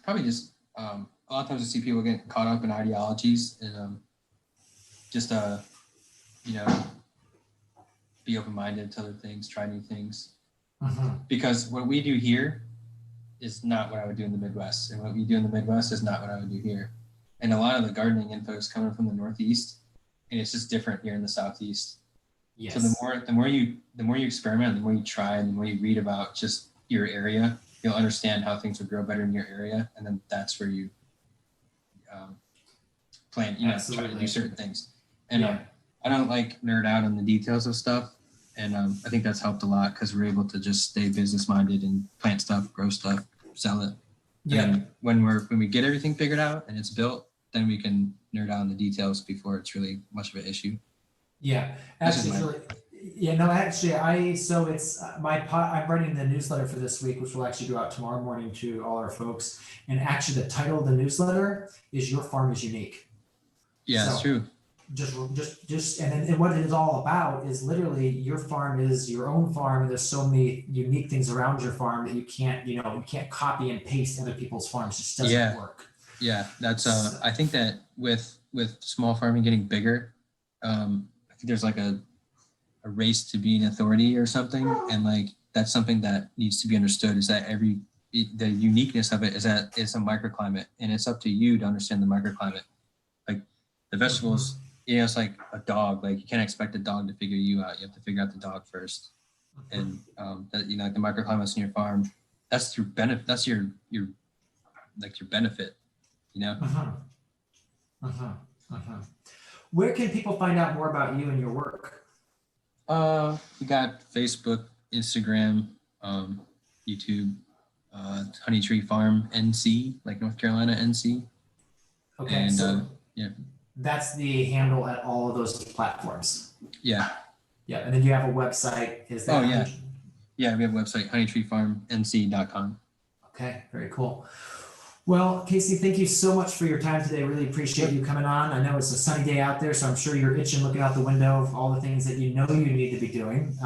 Probably just a lot of times I see people get caught up in ideologies and be open-minded to other things, try new things. Because what we do here is not what I would do in the Midwest, and what we do in the Midwest is not what I would do here. And a lot of the gardening info is coming from the Northeast, and it's just different here in the Southeast. Yes. So the more you experiment, the more you try, and the more you read about just your area, you'll understand how things will grow better in your area, and then that's where you plan. Try to do certain things. And I don't like nerd out on the details of stuff, and I think that's helped a lot because we're able to just stay business minded and plant stuff, grow stuff, sell it. Yeah. And when we get everything figured out and it's built, then we can nerd out on the details before it's really much of an issue. Yeah, actually, I'm writing the newsletter for this week, which will actually go out tomorrow morning to all our folks. And actually, the title of the newsletter is "Your Farm is Unique." Yeah, that's true. And what it is all about is literally your farm is your own farm, and there's so many unique things around your farm that you can't copy and paste other people's farms. It just doesn't work. Yeah, that's I think that with small farming getting bigger, I think there's like a race to be an authority or something, and like that's something that needs to be understood, is that the uniqueness of it is that it's a microclimate, and it's up to you to understand the microclimate. Like the vegetables, it's like a dog. Like you can't expect a dog to figure you out. You have to figure out the dog first. And like the microclimates in your farm, that's your benefit. That's your benefit. Where can people find out more about you and your work? We got Facebook, Instagram, YouTube, Honey Tree Farm NC, like North Carolina NC. Okay, and that's the handle at all of those platforms. Yeah. Yeah, and then you have a website. Is that? Oh yeah. Yeah, we have a website, honeytreefarmnc.com. Okay, very cool. Well, Casey, thank you so much for your time today. Really appreciate you coming on. I know it's a sunny day out there, so I'm sure you're itching looking out the window of all the things that you need to be doing.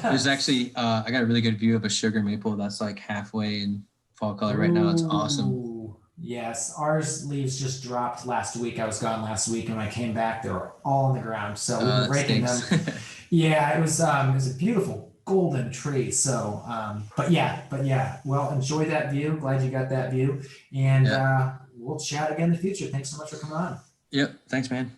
There's actually, I got a really good view of a sugar maple that's like halfway in fall color right now. It's awesome. Yes, ours leaves just dropped last week. I was gone last week, and when I came back, they were all on the ground. So we've been That raking them. stinks. Yeah, it was a beautiful golden tree. So, but yeah. Well, enjoy that view. Glad you got that view, and we'll chat again in the future. Thanks so much for coming on. Yep. Thanks, man.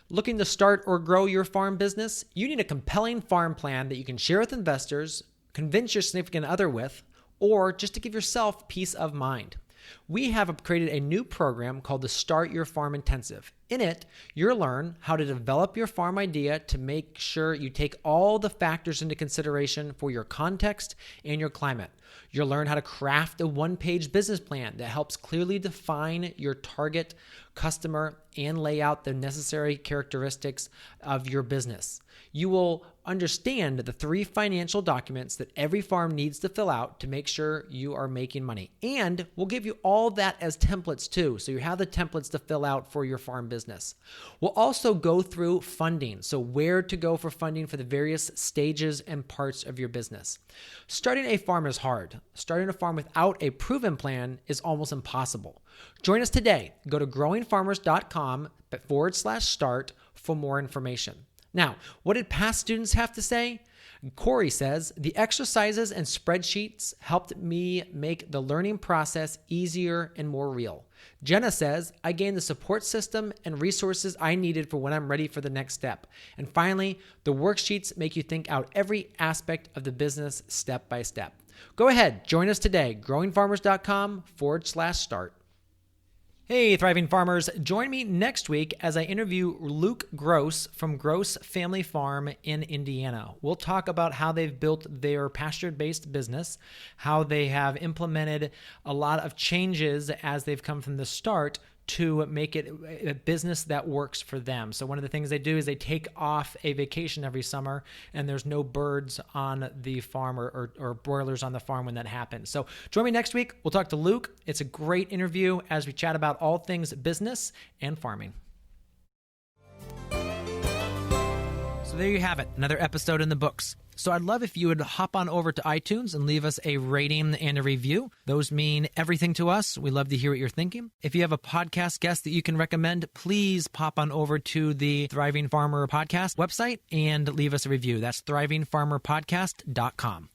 Looking to start or grow your farm business? You need a compelling farm plan that you can share with investors, convince your significant other with, or just to give yourself peace of mind. We have created a new program called the Start Your Farm Intensive. In it, you'll learn how to develop your farm idea to make sure you take all the factors into consideration for your context and your climate. You'll learn how to craft a one-page business plan that helps clearly define your target customer and lay out the necessary characteristics of your business. You will understand the 3 financial documents that every farm needs to fill out to make sure you are making money. And we'll give you all that as templates too, so you have the templates to fill out for your farm business. We'll also go through funding, so where to go for funding for the various stages and parts of your business. Starting a farm is hard. Starting a farm without a proven plan is almost impossible. Join us today. Go to growingfarmers.com/start for more information. Now, what did past students have to say? Corey says, the exercises and spreadsheets helped me make the learning process easier and more real. Jenna says, I gained the support system and resources I needed for when I'm ready for the next step. And finally, the worksheets make you think out every aspect of the business step by step. Go ahead, join us today, growingfarmers.com/start. Hey, Thriving Farmers. Join me next week as I interview Luke Gross from Gross Family Farm in Indiana. We'll talk about how they've built their pasture-based business, how they have implemented a lot of changes as they've come from the start to make it a business that works for them. So one of the things they do is they take off a vacation every summer, and there's no birds on the farm or broilers on the farm when that happens. So join me next week. We'll talk to Luke. It's a great interview as we chat about all things business and farming. So there you have it, another episode in the books. So I'd love if you would hop on over to iTunes and leave us a rating and a review. Those mean everything to us. We love to hear what you're thinking. If you have a podcast guest that you can recommend, please pop on over to the Thriving Farmer Podcast website and leave us a review. That's thrivingfarmerpodcast.com.